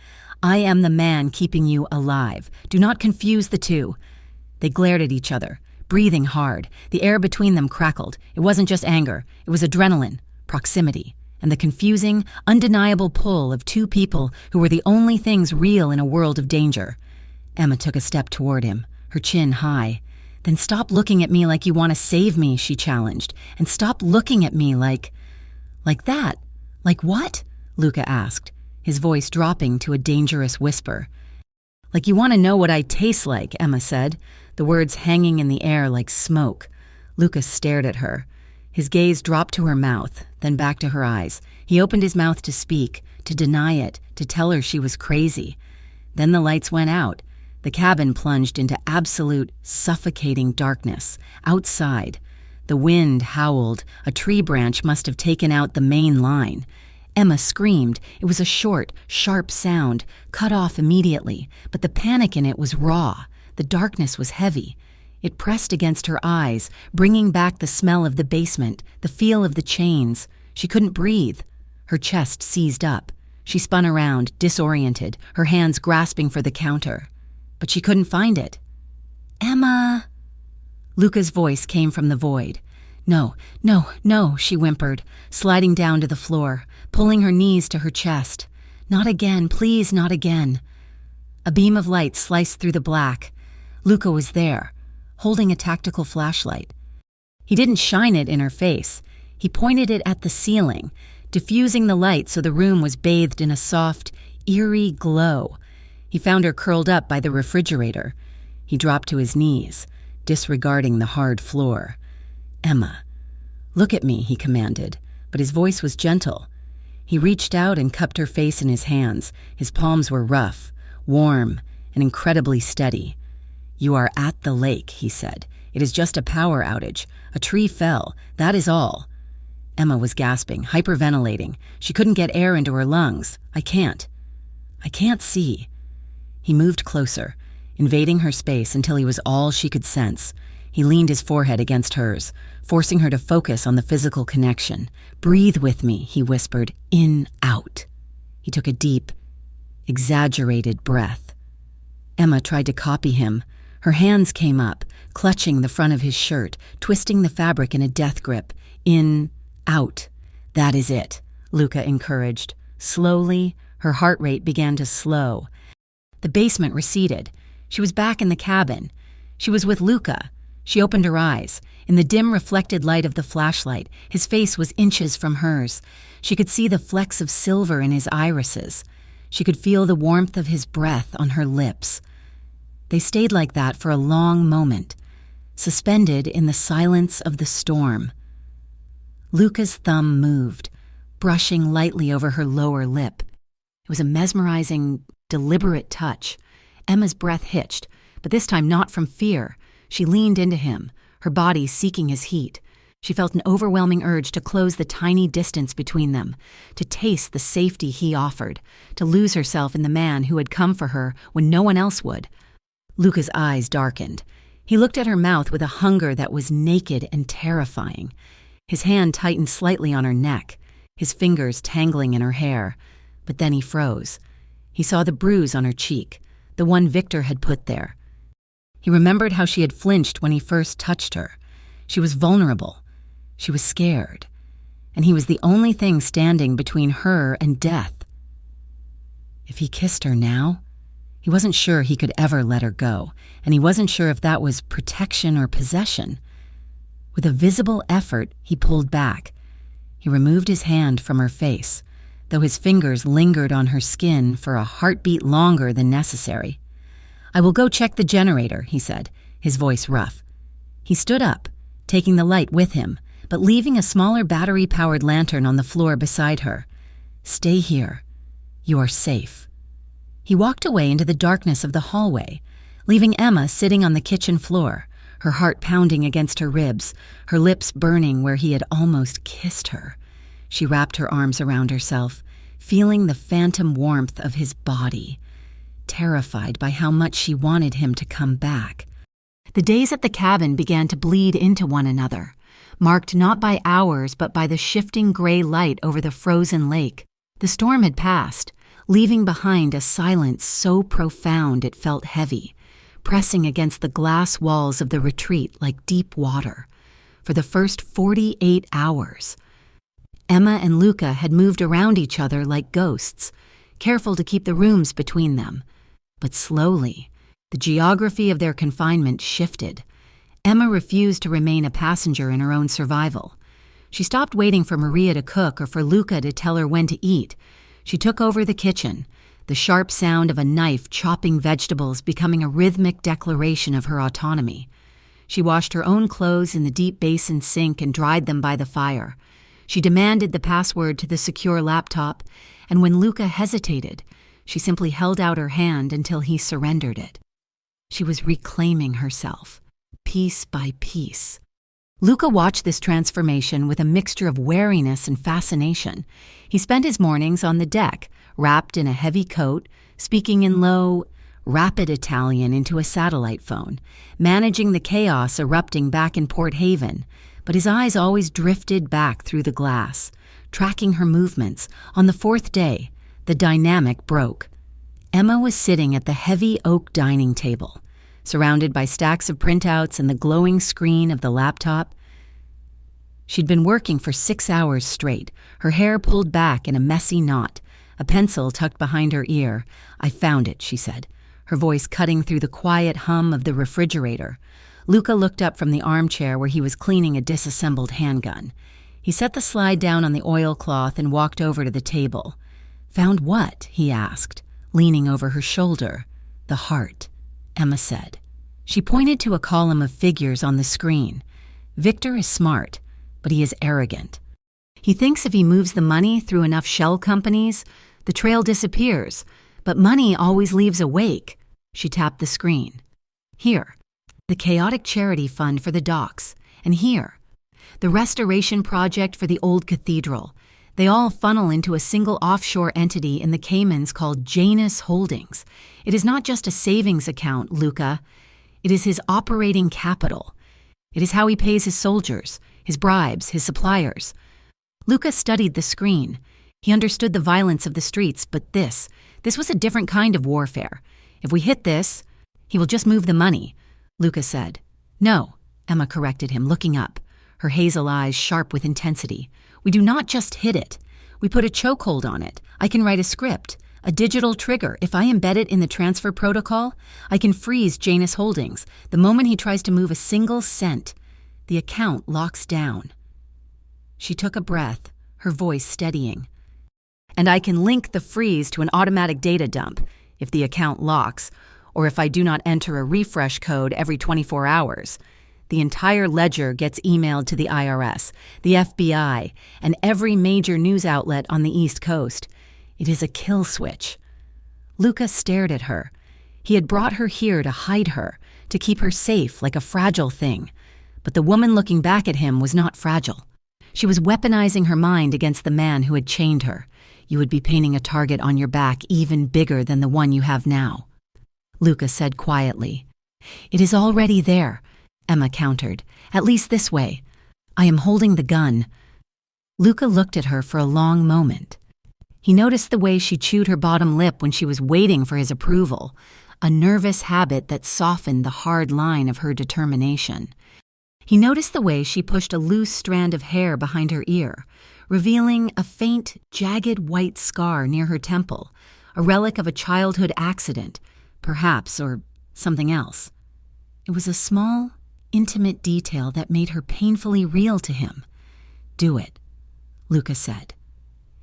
I am the man keeping you alive. Do not confuse the two." They glared at each other, breathing hard. The air between them crackled. It wasn't just anger. It was adrenaline, proximity, and the confusing, undeniable pull of two people who were the only things real in a world of danger. Emma took a step toward him, her chin high. "Then stop looking at me like you want to save me," she challenged. "And stop looking at me like that." "Like what?" Luca asked, his voice dropping to a dangerous whisper. "Like you want to know what I taste like," Emma said, the words hanging in the air like smoke. Luca stared at her. His gaze dropped to her mouth, then back to her eyes. He opened his mouth to speak, to deny it, to tell her she was crazy. Then the lights went out. The cabin plunged into absolute, suffocating darkness. Outside, the wind howled. A tree branch must have taken out the main line. Emma screamed. It was a short, sharp sound, cut off immediately, but the panic in it was raw. The darkness was heavy. It pressed against her eyes, bringing back the smell of the basement, the feel of the chains. She couldn't breathe. Her chest seized up. She spun around, disoriented, her hands grasping for the counter. But she couldn't find it. "Emma!" Luca's voice came from the void. No, she whimpered, sliding down to the floor, pulling her knees to her chest. "Not again, please, not again." A beam of light sliced through the black. Luca was there, holding a tactical flashlight. He didn't shine it in her face. He pointed it at the ceiling, diffusing the light so the room was bathed in a soft, eerie glow. He found her curled up by the refrigerator. He dropped to his knees, disregarding the hard floor. "Emma, look at me," he commanded, but his voice was gentle. He reached out and cupped her face in his hands. His palms were rough, warm, and incredibly steady. "You are at the lake," he said. "It is just a power outage. A tree fell. That is all." Emma was gasping, hyperventilating. She couldn't get air into her lungs. I can't see." He moved closer, invading her space until he was all she could sense. He leaned his forehead against hers, forcing her to focus on the physical connection. "Breathe with me," he whispered. "In, out." He took a deep, exaggerated breath. Emma tried to copy him. Her hands came up, clutching the front of his shirt, twisting the fabric in a death grip. "In, out. That is it," Luca encouraged. Slowly, her heart rate began to slow. The basement receded. She was back in the cabin. She was with Luca. She opened her eyes. In the dim reflected light of the flashlight, his face was inches from hers. She could see the flecks of silver in his irises. She could feel the warmth of his breath on her lips. They stayed like that for a long moment, suspended in the silence of the storm. Luca's thumb moved, brushing lightly over her lower lip. It was a mesmerizing, deliberate touch. Emma's breath hitched, but this time not from fear. She leaned into him, her body seeking his heat. She felt an overwhelming urge to close the tiny distance between them, to taste the safety he offered, to lose herself in the man who had come for her when no one else would. Luca's eyes darkened. He looked at her mouth with a hunger that was naked and terrifying. His hand tightened slightly on her neck, his fingers tangling in her hair. But then he froze. He saw the bruise on her cheek, the one Victor had put there. He remembered how she had flinched when he first touched her. She was vulnerable. She was scared. And he was the only thing standing between her and death. If he kissed her now, he wasn't sure he could ever let her go, and he wasn't sure if that was protection or possession. With a visible effort, he pulled back. He removed his hand from her face, though his fingers lingered on her skin for a heartbeat longer than necessary. "I will go check the generator," he said, his voice rough. He stood up, taking the light with him, but leaving a smaller battery-powered lantern on the floor beside her. "Stay here. You are safe." He walked away into the darkness of the hallway, leaving Emma sitting on the kitchen floor, her heart pounding against her ribs, her lips burning where he had almost kissed her. She wrapped her arms around herself, feeling the phantom warmth of his body, terrified by how much she wanted him to come back. The days at the cabin began to bleed into one another, marked not by hours but by the shifting gray light over the frozen lake. The storm had passed, leaving behind a silence so profound it felt heavy, pressing against the glass walls of the retreat like deep water. For the first 48 hours, Emma and Luca had moved around each other like ghosts, careful to keep the rooms between them. But slowly, the geography of their confinement shifted. Emma refused to remain a passenger in her own survival. She stopped waiting for Maria to cook or for Luca to tell her when to eat. She took over the kitchen, the sharp sound of a knife chopping vegetables becoming a rhythmic declaration of her autonomy. She washed her own clothes in the deep basin sink and dried them by the fire. She demanded the password to the secure laptop, and when Luca hesitated, she simply held out her hand until he surrendered it. She was reclaiming herself, piece by piece. Luca watched this transformation with a mixture of wariness and fascination. He spent his mornings on the deck, wrapped in a heavy coat, speaking in low, rapid Italian into a satellite phone, managing the chaos erupting back in Port Haven, but his eyes always drifted back through the glass, tracking her movements. On the fourth day, the dynamic broke. Emma was sitting at the heavy oak dining table, surrounded by stacks of printouts and the glowing screen of the laptop. She'd been working for 6 hours straight, her hair pulled back in a messy knot, a pencil tucked behind her ear. "I found it," she said, her voice cutting through the quiet hum of the refrigerator. Luca looked up from the armchair where he was cleaning a disassembled handgun. He set the slide down on the oilcloth and walked over to the table. "Found what?" he asked, leaning over her shoulder. "The heart," Emma said. She pointed to a column of figures on the screen. "Victor is smart, but he is arrogant. He thinks if he moves the money through enough shell companies, the trail disappears, but money always leaves a wake." She tapped the screen. "Here, the chaotic charity fund for the docks, and here, the restoration project for the old cathedral. They all funnel into a single offshore entity in the Caymans called Janus Holdings. It is not just a savings account, Luca. It is his operating capital. It is how he pays his soldiers, his bribes, his suppliers." Luca studied the screen. He understood the violence of the streets, but this was a different kind of warfare. "If we hit this, he will just move the money," Luca said. "No," Emma corrected him, looking up, her hazel eyes sharp with intensity. "We do not just hit it. We put a chokehold on it. I can write a script, a digital trigger. If I embed it in the transfer protocol, I can freeze Janus Holdings. The moment he tries to move a single cent, the account locks down." She took a breath, her voice steadying. "And I can link the freeze to an automatic data dump if the account locks, or if I do not enter a refresh code every 24 hours. The entire ledger gets emailed to the IRS, the FBI, and every major news outlet on the East Coast. It is a kill switch." Luca stared at her. He had brought her here to hide her, to keep her safe like a fragile thing. But the woman looking back at him was not fragile. She was weaponizing her mind against the man who had chained her. "You would be painting a target on your back even bigger than the one you have now," Luca said quietly. "It is already there," Emma countered. "At least this way. I am holding the gun." Luca looked at her for a long moment. He noticed the way she chewed her bottom lip when she was waiting for his approval, a nervous habit that softened the hard line of her determination. He noticed the way she pushed a loose strand of hair behind her ear, revealing a faint, jagged white scar near her temple, a relic of a childhood accident, perhaps, or something else. It was a small, intimate detail that made her painfully real to him. "Do it," Luca said.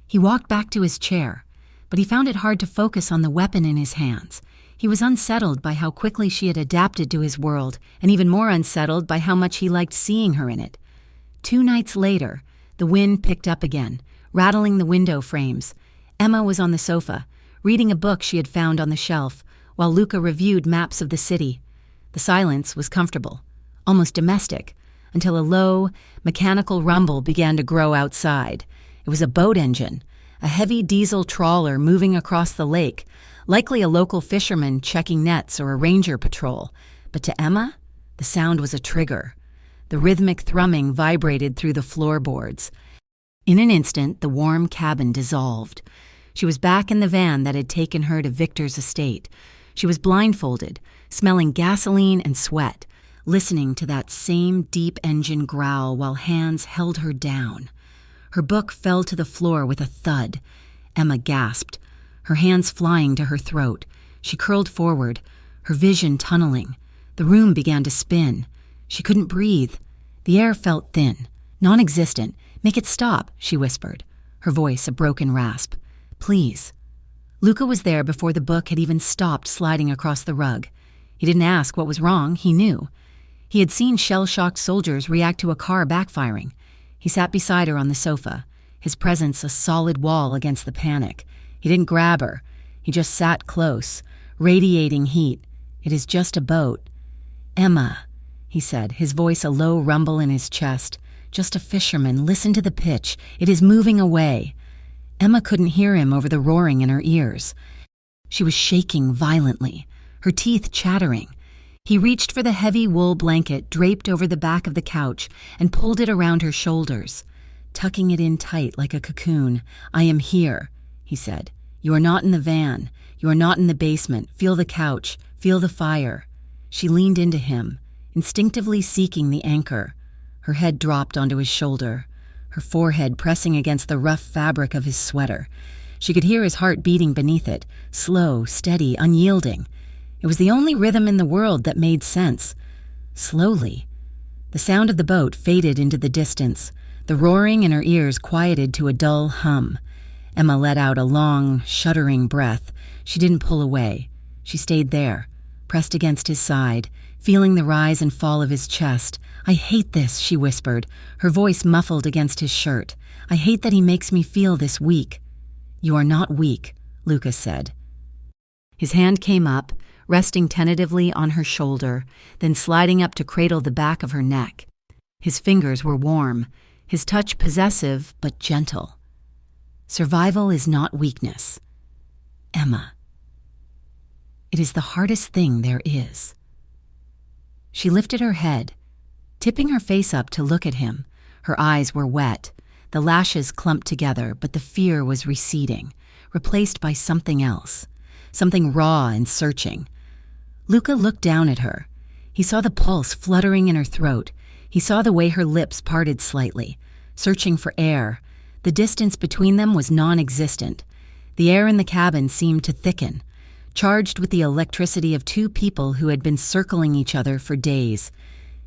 He walked back to his chair, but he found it hard to focus on the weapon in his hands. He was unsettled by how quickly she had adapted to his world, and even more unsettled by how much he liked seeing her in it. 2 nights later, the wind picked up again, rattling the window frames. Emma was on the sofa, reading a book she had found on the shelf, while Luca reviewed maps of the city. The silence was comfortable, almost domestic, until a low, mechanical rumble began to grow outside. It was a boat engine, a heavy diesel trawler moving across the lake, likely a local fisherman checking nets or a ranger patrol. But to Emma, the sound was a trigger. The rhythmic thrumming vibrated through the floorboards. In an instant, the warm cabin dissolved. She was back in the van that had taken her to Victor's estate. She was blindfolded, smelling gasoline and sweat, listening to that same deep engine growl while hands held her down. Her book fell to the floor with a thud. Emma gasped, her hands flying to her throat. She curled forward, her vision tunneling. The room began to spin. She couldn't breathe. The air felt thin, non-existent. "Make it stop," she whispered, her voice a broken rasp. "Please." Luca was there before the book had even stopped sliding across the rug. He didn't ask what was wrong, he knew. He had seen shell-shocked soldiers react to a car backfiring. He sat beside her on the sofa, his presence a solid wall against the panic. He didn't grab her. He just sat close, radiating heat. "It is just a boat." "Emma," he said, his voice a low rumble in his chest. "Just a fisherman. Listen to the pitch. It is moving away." Emma couldn't hear him over the roaring in her ears. She was shaking violently, her teeth chattering. He reached for the heavy wool blanket draped over the back of the couch and pulled it around her shoulders, tucking it in tight like a cocoon. "I am here," he said. "You are not in the van. You are not in the basement. Feel the couch. Feel the fire." She leaned into him, instinctively seeking the anchor. Her head dropped onto his shoulder, her forehead pressing against the rough fabric of his sweater. She could hear his heart beating beneath it, slow, steady, unyielding. It was the only rhythm in the world that made sense. Slowly, the sound of the boat faded into the distance. The roaring in her ears quieted to a dull hum. Emma let out a long, shuddering breath. She didn't pull away. She stayed there, pressed against his side, feeling the rise and fall of his chest. "I hate this," she whispered, her voice muffled against his shirt. "I hate that he makes me feel this weak." "You are not weak," Lucas said. His hand came up, resting tentatively on her shoulder, then sliding up to cradle the back of her neck. His fingers were warm, his touch possessive but gentle. "Survival is not weakness. Emma. It is the hardest thing there is." She lifted her head, tipping her face up to look at him. Her eyes were wet, the lashes clumped together, but the fear was receding, replaced by something else, something raw and searching. Luca looked down at her. He saw the pulse fluttering in her throat. He saw the way her lips parted slightly, searching for air. The distance between them was non-existent. The air in the cabin seemed to thicken, charged with the electricity of two people who had been circling each other for days.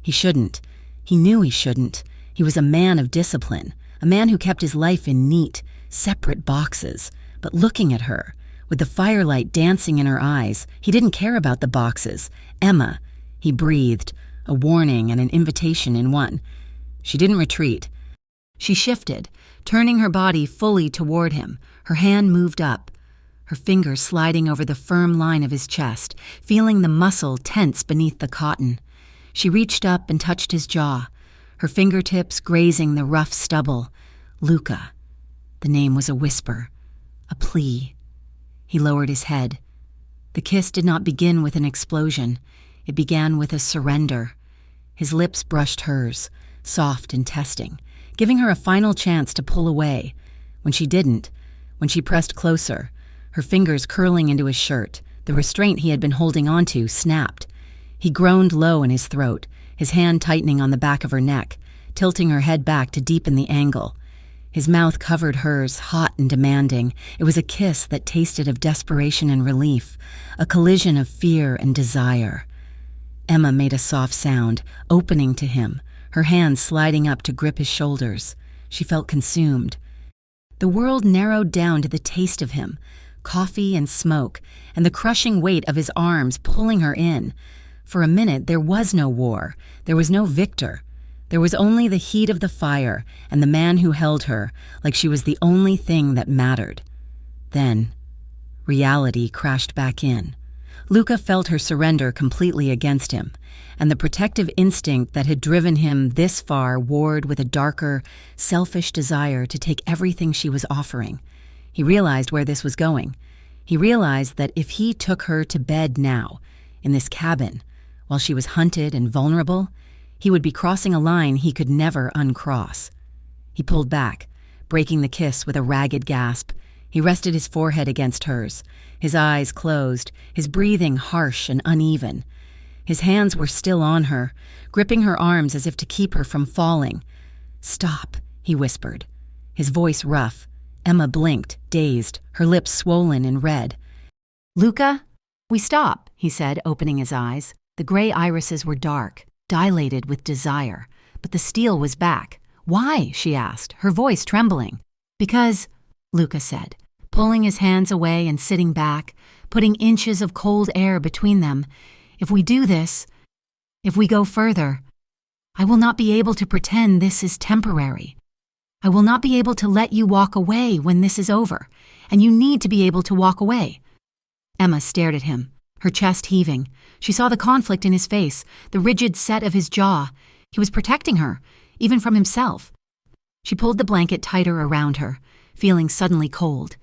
He shouldn't. He knew he shouldn't. He was a man of discipline, a man who kept his life in neat, separate boxes. But looking at her, with the firelight dancing in her eyes, he didn't care about the boxes. "Emma," he breathed, a warning and an invitation in one. She didn't retreat. She shifted, turning her body fully toward him. Her hand moved up, her fingers sliding over the firm line of his chest, feeling the muscle tense beneath the cotton. She reached up and touched his jaw, her fingertips grazing the rough stubble. "Luca." The name was a whisper, a plea. He lowered his head. The kiss did not begin with an explosion. It began with a surrender. His lips brushed hers, soft and testing, giving her a final chance to pull away. When she didn't, when she pressed closer, her fingers curling into his shirt, the restraint he had been holding onto snapped. He groaned low in his throat, his hand tightening on the back of her neck, tilting her head back to deepen the angle. His mouth covered hers, hot and demanding. It was a kiss that tasted of desperation and relief, a collision of fear and desire. Emma made a soft sound, opening to him, her hands sliding up to grip his shoulders. She felt consumed. The world narrowed down to the taste of him, coffee and smoke, and the crushing weight of his arms pulling her in. For a minute, there was no war. There was no victor. There was only the heat of the fire and the man who held her, like she was the only thing that mattered. Then, reality crashed back in. Luca felt her surrender completely against him, and the protective instinct that had driven him this far warred with a darker, selfish desire to take everything she was offering. He realized where this was going. He realized that if he took her to bed now, in this cabin, while she was hunted and vulnerable, he would be crossing a line he could never uncross. He pulled back, breaking the kiss with a ragged gasp. He rested his forehead against hers, his eyes closed, his breathing harsh and uneven. His hands were still on her, gripping her arms as if to keep her from falling. "Stop," he whispered, his voice rough. Emma blinked, dazed, her lips swollen and red. "Luca, we stop," he said, opening his eyes. The gray irises were dark, dilated with desire, but the steel was back. "Why?" she asked, her voice trembling. "Because," Luca said, pulling his hands away and sitting back, putting inches of cold air between them, "if we do this, if we go further, I will not be able to pretend this is temporary. I will not be able to let you walk away when this is over, and you need to be able to walk away." Emma stared at him, her chest heaving. She saw the conflict in his face, the rigid set of his jaw. He was protecting her, even from himself. She pulled the blanket tighter around her, feeling suddenly cold.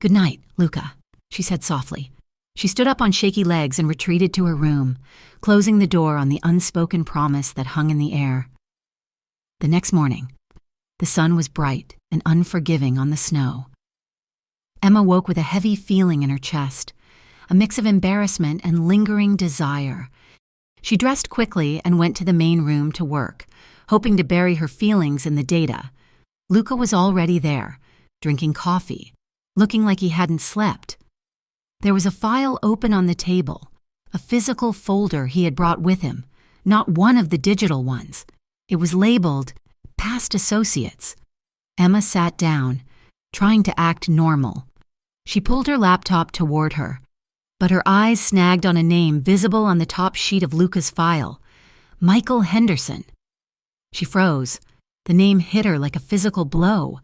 "Good night, Luca," she said softly. She stood up on shaky legs and retreated to her room, closing the door on the unspoken promise that hung in the air. The next morning, the sun was bright and unforgiving on the snow. Emma woke with a heavy feeling in her chest, a mix of embarrassment and lingering desire. She dressed quickly and went to the main room to work, hoping to bury her feelings in the data. Luca was already there, drinking coffee, looking like he hadn't slept. There was a file open on the table, a physical folder he had brought with him, not one of the digital ones. It was labeled Past Associates. Emma sat down, trying to act normal. She pulled her laptop toward her, but her eyes snagged on a name visible on the top sheet of Luca's file, Michael Henderson. She froze. The name hit her like a physical blow.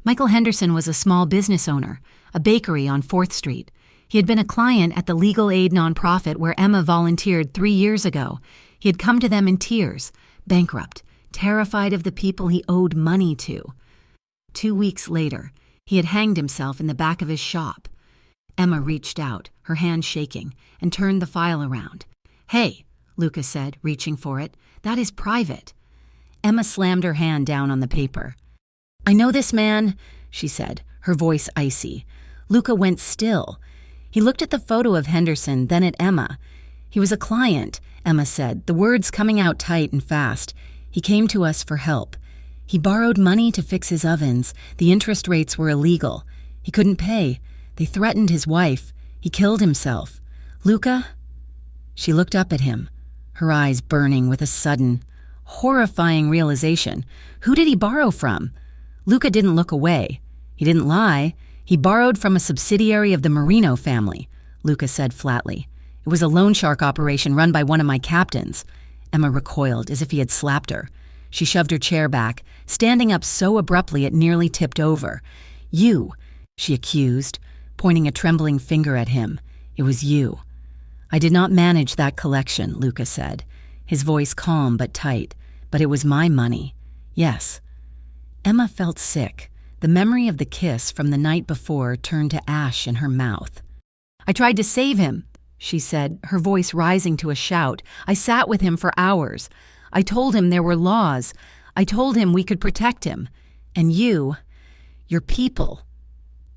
Michael Henderson was a small business owner, a bakery on 4th Street. He had been a client at the legal aid nonprofit where Emma volunteered 3 years ago. He had come to them in tears, bankrupt, terrified of the people he owed money to. 2 weeks later, he had hanged himself in the back of his shop. Emma reached out, her hand shaking, and turned the file around. "Hey," Luca said, reaching for it, "that is private." Emma slammed her hand down on the paper. "I know this man," she said, her voice icy. Luca went still. He looked at the photo of Henderson, then at Emma. "He was a client," Emma said, the words coming out tight and fast. "He came to us for help. He borrowed money to fix his ovens. The interest rates were illegal. He couldn't pay. They threatened his wife. He killed himself. Luca?" She looked up at him, her eyes burning with a sudden, horrifying realization. Who did he borrow from? Luca didn't look away. He didn't lie. He borrowed from a subsidiary of the Marino family, Luca said flatly. "It was a loan shark operation run by one of my captains." Emma recoiled as if he had slapped her. She shoved her chair back, standing up so abruptly it nearly tipped over. "You," she accused, pointing a trembling finger at him. "It was you." "I did not manage that collection," Luca said, his voice calm but tight. "But it was my money. Yes." Emma felt sick. The memory of the kiss from the night before turned to ash in her mouth. "I tried to save him," she said, her voice rising to a shout. "I sat with him for hours. I told him there were laws. I told him we could protect him. And you, your people,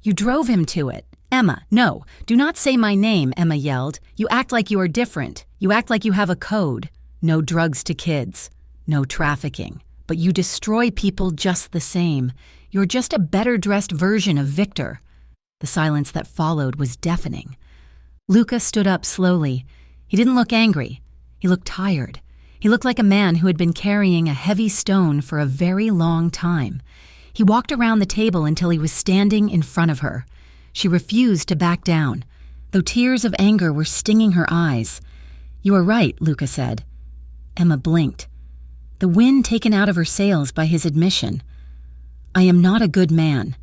you drove him to it." "Emma, no, do not say my name," Emma yelled. "You act like you are different. You act like you have a code. No drugs to kids. No trafficking. But you destroy people just the same. You're just a better-dressed version of Victor." The silence that followed was deafening. Luca stood up slowly. He didn't look angry. He looked tired. He looked like a man who had been carrying a heavy stone for a very long time. He walked around the table until he was standing in front of her. She refused to back down, though tears of anger were stinging her eyes. "You are right," Luca said. Emma blinked, the wind taken out of her sails by his admission. "I am not a good man."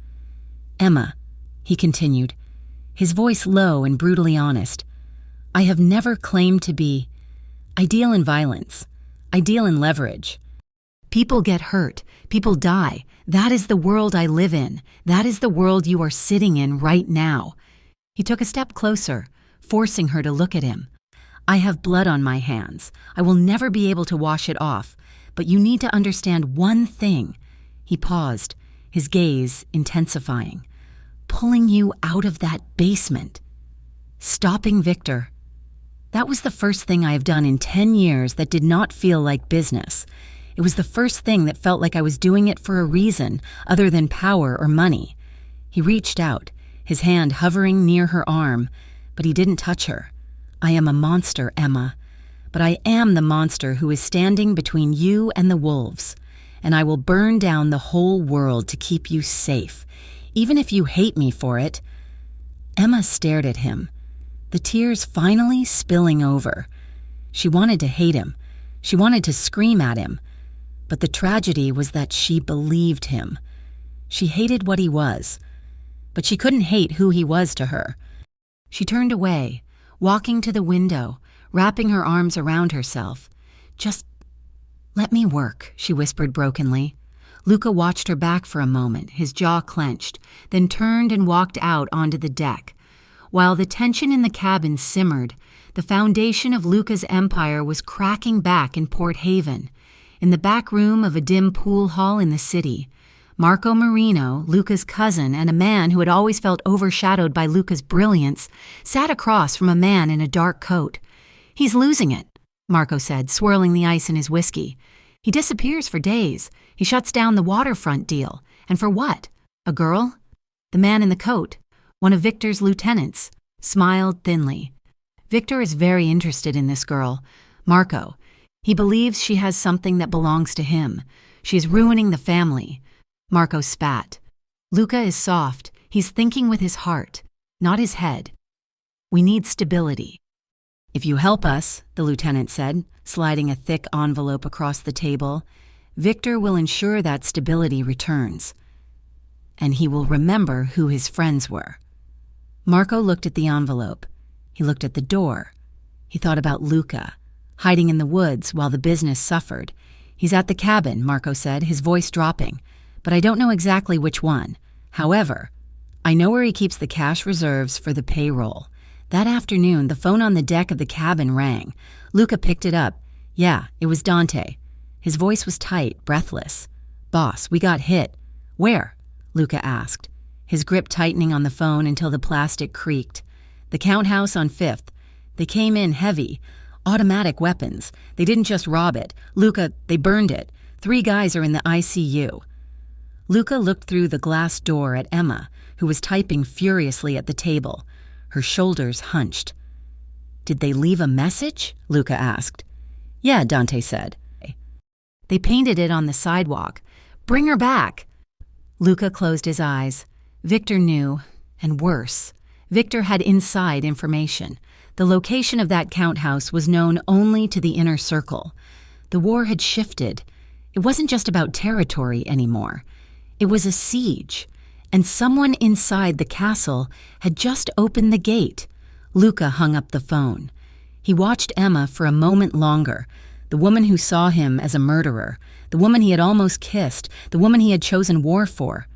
"Emma," he continued, his voice low and brutally honest, "I have never claimed to be. I deal in violence. I deal in leverage. People get hurt. People die. That is the world I live in. That is the world you are sitting in right now." He took a step closer, forcing her to look at him. "I have blood on my hands. I will never be able to wash it off. But you need to understand one thing." He paused, his gaze intensifying. pulling you out of that basement. Stopping Victor. That was the first thing I have done in 10 years that did not feel like business. It was the first thing that felt like I was doing it for a reason other than power or money. He reached out, his hand hovering near her arm, but he didn't touch her. I am a monster, Emma. But I am the monster who is standing between you and the wolves, and I will burn down the whole world to keep you safe, even if you hate me for it. Emma stared at him, the tears finally spilling over. She wanted to hate him. She wanted to scream at him. But the tragedy was that she believed him. She hated what he was, but she couldn't hate who he was to her. She turned away, walking to the window, wrapping her arms around herself. "Just let me work," she whispered brokenly. Luca watched her back for a moment, his jaw clenched, then turned and walked out onto the deck. While the tension in the cabin simmered, the foundation of Luca's empire was cracking back in Port Haven. In the back room of a dim pool hall in the city, Marco Marino, Luca's cousin and a man who had always felt overshadowed by Luca's brilliance, sat across from a man in a dark coat. "He's losing it," Marco said, swirling the ice in his whiskey. "He disappears for days. He shuts down the waterfront deal. And for what? A girl?" The man in the coat, one of Victor's lieutenants, smiled thinly. "Victor is very interested in this girl, Marco. He believes she has something that belongs to him. She is ruining the family." Marco spat. "Luca is soft. He's thinking with his heart, not his head. We need stability." "If you help us," the lieutenant said, sliding a thick envelope across the table, "Victor will ensure that stability returns. And he will remember who his friends were." Marco looked at the envelope. He looked at the door. He thought about Luca, hiding in the woods while the business suffered. "He's at the cabin," Marco said, his voice dropping. "But I don't know exactly which one. However, I know where he keeps the cash reserves for the payroll." That afternoon, the phone on the deck of the cabin rang. Luca picked it up. "Yeah, it was Dante." His voice was tight, breathless. "Boss, we got hit." "Where?" Luca asked, his grip tightening on the phone until the plastic creaked. "The Count House on 5th. They came in heavy. Automatic weapons. They didn't just rob it. Luca, they burned it. 3 guys are in the ICU." Luca looked through the glass door at Emma, who was typing furiously at the table, her shoulders hunched. "Did they leave a message?" Luca asked. "Yeah," Dante said. "They painted it on the sidewalk. Bring her back." Luca closed his eyes. Victor knew, and worse. Victor had inside information. The location of that Count House was known only to the inner circle. The war had shifted. It wasn't just about territory anymore. It was a siege, and someone inside the castle had just opened the gate. Luca hung up the phone. He watched Emma for a moment longer, the woman who saw him as a murderer, the woman he had almost kissed, the woman he had chosen war for.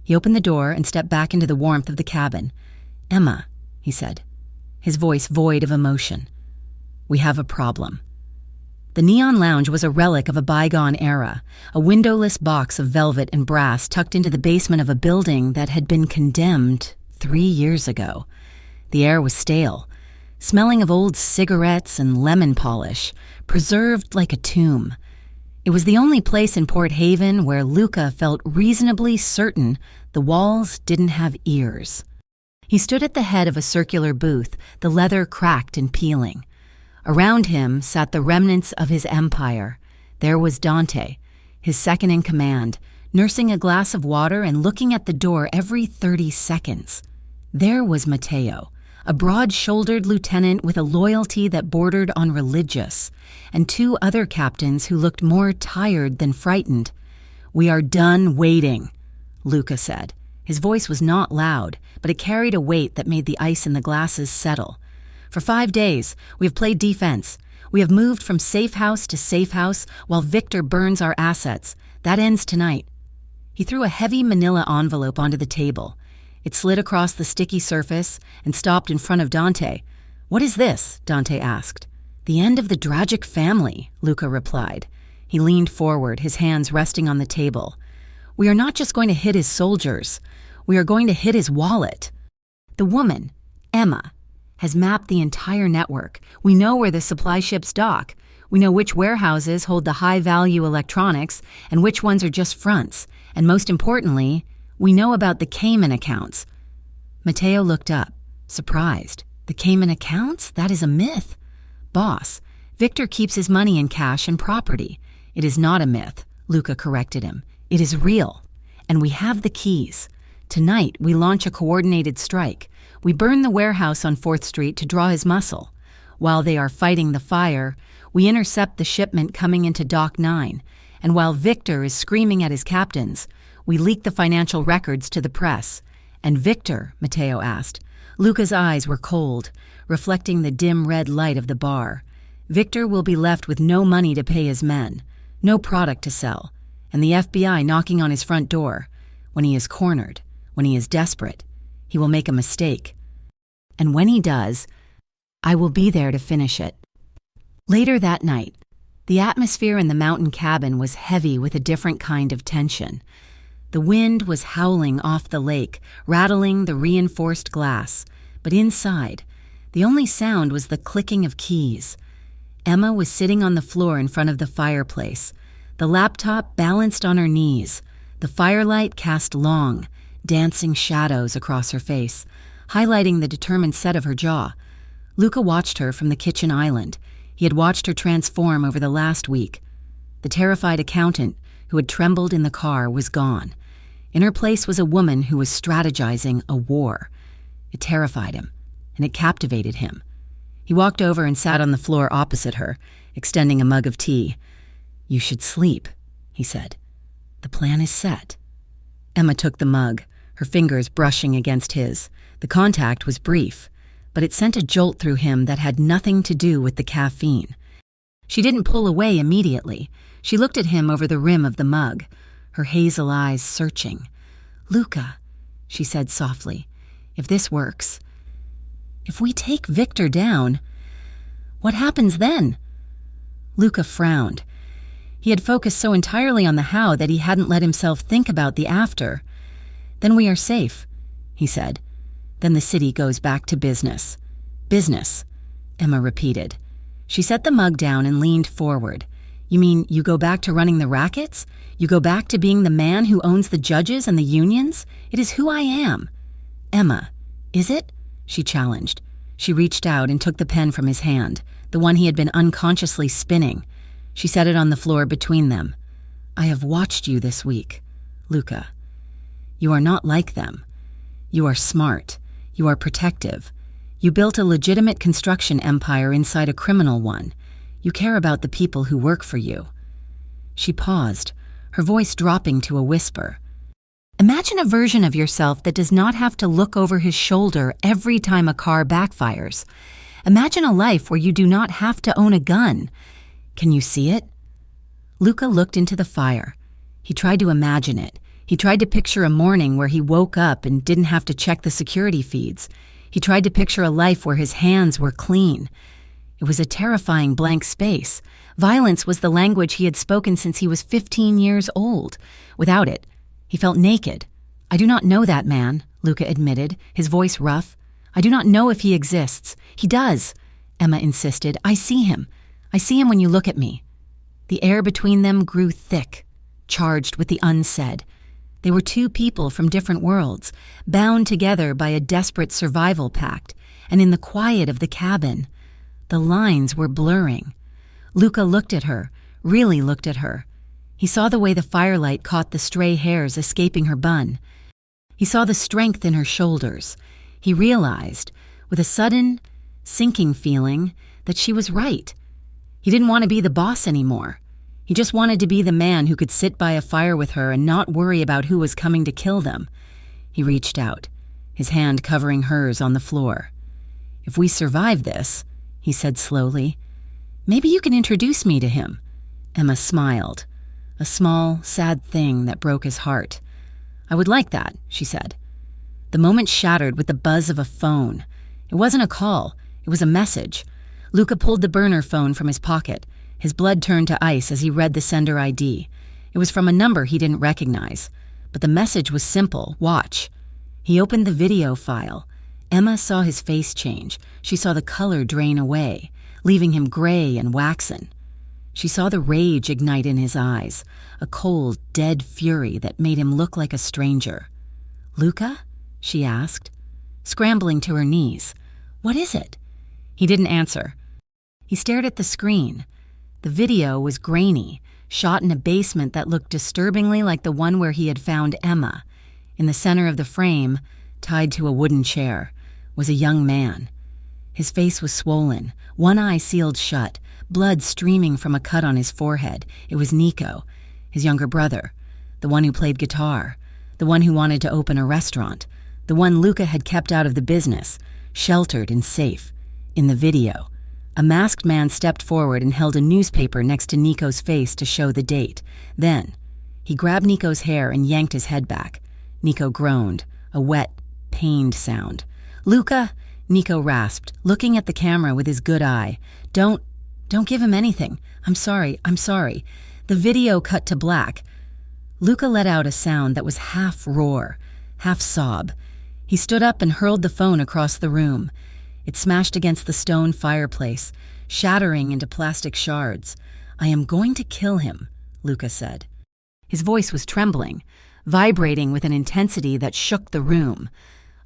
He opened the door and stepped back into the warmth of the cabin. "Emma," he said, his voice void of emotion, "we have a problem." The Neon Lounge was a relic of a bygone era, a windowless box of velvet and brass tucked into the basement of a building that had been condemned 3 years ago. The air was stale, smelling of old cigarettes and lemon polish, preserved like a tomb. It was the only place in Port Haven where Luca felt reasonably certain the walls didn't have ears. He stood at the head of a circular booth, the leather cracked and peeling. Around him sat the remnants of his empire. There was Dante, his second in command, nursing a glass of water and looking at the door every 30 seconds. There was Matteo, a broad-shouldered lieutenant with a loyalty that bordered on religious, and 2 other captains who looked more tired than frightened. "We are done waiting," Luca said. His voice was not loud, but it carried a weight that made the ice in the glasses settle. "For 5 days, we have played defense. We have moved from safe house to safe house while Victor burns our assets. That ends tonight." He threw a heavy manila envelope onto the table. It slid across the sticky surface and stopped in front of Dante. "What is this?" Dante asked. "The end of the Dragic family," Luca replied. He leaned forward, his hands resting on the table. "We are not just going to hit his soldiers. We are going to hit his wallet. The woman, Emma, has mapped the entire network. We know where the supply ships dock. We know which warehouses hold the high-value electronics and which ones are just fronts. And most importantly, we know about the Cayman accounts. Mateo looked up, surprised. The Cayman accounts? That is a myth. Boss, Victor keeps his money in cash and property. It is not a myth, Luca corrected him. It is real. And we have the keys. Tonight, we launch a coordinated strike. We burn the warehouse on 4th Street to draw his muscle. While they are fighting the fire, we intercept the shipment coming into Dock 9. And while Victor is screaming at his captains, we leak the financial records to the press. And Victor, Mateo asked. Luca's eyes were cold, reflecting the dim red light of the bar. Victor will be left with no money to pay his men, no product to sell, and the FBI knocking on his front door. When he is cornered, when he is desperate, he will make a mistake. And when he does, I will be there to finish it. Later that night, the atmosphere in the mountain cabin was heavy with a different kind of tension. The wind was howling off the lake, rattling the reinforced glass, but inside, the only sound was the clicking of keys. Emma was sitting on the floor in front of the fireplace, the laptop balanced on her knees. The firelight cast long, dancing shadows across her face, highlighting the determined set of her jaw. Luca watched her from the kitchen island. He had watched her transform over the last week. The terrified accountant, who had trembled in the car, was gone. In her place was a woman who was strategizing a war. It terrified him, and it captivated him. He walked over and sat on the floor opposite her, extending a mug of tea. "You should sleep," he said. "The plan is set." Emma took the mug, her fingers brushing against his. The contact was brief, but it sent a jolt through him that had nothing to do with the caffeine. She didn't pull away immediately. She looked at him over the rim of the mug, her hazel eyes searching. "Luca," she said softly, "if this works, if we take Victor down, what happens then?" Luca frowned. He had focused so entirely on the how that he hadn't let himself think about the after. "Then we are safe," he said. "Then the city goes back to business." "Business," Emma repeated. She set the mug down and leaned forward. "You mean you go back to running the rackets? You go back to being the man who owns the judges and the unions? It is who I am." "Emma, is it?" she challenged. She reached out and took the pen from his hand, the one he had been unconsciously spinning. She set it on the floor between them. "I have watched you this week, Luca. You are not like them. You are smart. You are protective. You built a legitimate construction empire inside a criminal one. You care about the people who work for you." She paused, her voice dropping to a whisper. "Imagine a version of yourself that does not have to look over his shoulder every time a car backfires. Imagine a life where you do not have to own a gun. Can you see it?" Luca looked into the fire. He tried to imagine it. He tried to picture a morning where he woke up and didn't have to check the security feeds. He tried to picture a life where his hands were clean. It was a terrifying blank space. Violence was the language he had spoken since he was 15 years old. Without it, he felt naked. "I do not know that man," Luca admitted, his voice rough. "I do not know if he exists." "He does," Emma insisted. "I see him. I see him when you look at me." The air between them grew thick, charged with the unsaid. They were two people from different worlds, bound together by a desperate survival pact, and in the quiet of the cabin, the lines were blurring. Luca looked at her, really looked at her. He saw the way the firelight caught the stray hairs escaping her bun. He saw the strength in her shoulders. He realized, with a sudden, sinking feeling, that she was right. He didn't want to be the boss anymore. He just wanted to be the man who could sit by a fire with her and not worry about who was coming to kill them. He reached out, his hand covering hers on the floor. "If we survive this," he said slowly, "maybe you can introduce me to him." Emma smiled, a small, sad thing that broke his heart. "I would like that," she said. The moment shattered with the buzz of a phone. It wasn't a call, it was a message. Luca pulled the burner phone from his pocket. His blood turned to ice as he read the sender ID. It was from a number he didn't recognize, but the message was simple: "Watch." He opened the video file. Emma saw his face change. She saw the color drain away, leaving him gray and waxen. She saw the rage ignite in his eyes, a cold, dead fury that made him look like a stranger. "Luca?" she asked, scrambling to her knees. "What is it?" He didn't answer. He stared at the screen. The video was grainy, shot in a basement that looked disturbingly like the one where he had found Emma. In the center of the frame, tied to a wooden chair, was a young man. His face was swollen, one eye sealed shut, blood streaming from a cut on his forehead. It was Nico, his younger brother, the one who played guitar, the one who wanted to open a restaurant, the one Luca had kept out of the business, sheltered and safe. In the video, a masked man stepped forward and held a newspaper next to Nico's face to show the date. Then, he grabbed Nico's hair and yanked his head back. Nico groaned, a wet, pained sound. "Luca," Nico rasped, looking at the camera with his good eye. Don't give him anything. I'm sorry. The video cut to black. Luca let out a sound that was half roar, half sob. He stood up and hurled the phone across the room. It smashed against the stone fireplace, shattering into plastic shards. "I am going to kill him," Luca said. His voice was trembling, vibrating with an intensity that shook the room.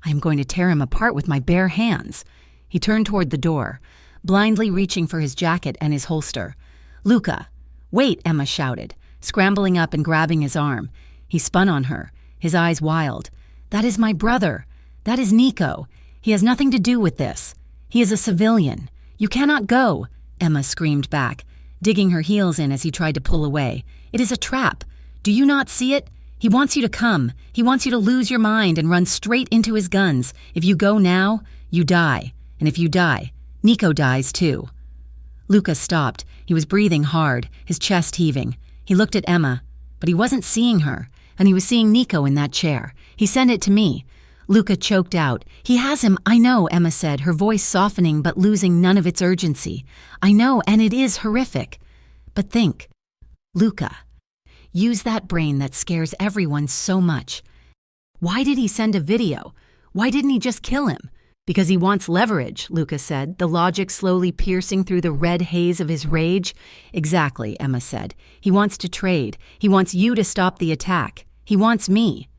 "I am going to tear him apart with my bare hands." He turned toward the door, blindly reaching for his jacket and his holster. "Luca!" "Wait!" Emma shouted, scrambling up and grabbing his arm. He spun on her, his eyes wild. "That is my brother. That is Nico. He has nothing to do with this. He is a civilian. You cannot go," Emma screamed back, digging her heels in as he tried to pull away. "It is a trap. Do you not see it? He wants you to come. He wants you to lose your mind and run straight into his guns. If you go now, you die. And if you die, Nico dies too." Luca stopped. He was breathing hard, his chest heaving. He looked at Emma, but he wasn't seeing her, and he was seeing Nico in that chair. "He sent it to me." Luca choked out. "He has him, I know," Emma said, her voice softening but losing none of its urgency. "I know, and it is horrific. But think, Luca, use that brain that scares everyone so much. Why did he send a video? Why didn't he just kill him?" "Because he wants leverage," Luca said, the logic slowly piercing through the red haze of his rage. "Exactly," Emma said. "He wants to trade. He wants you to stop the attack. He wants me."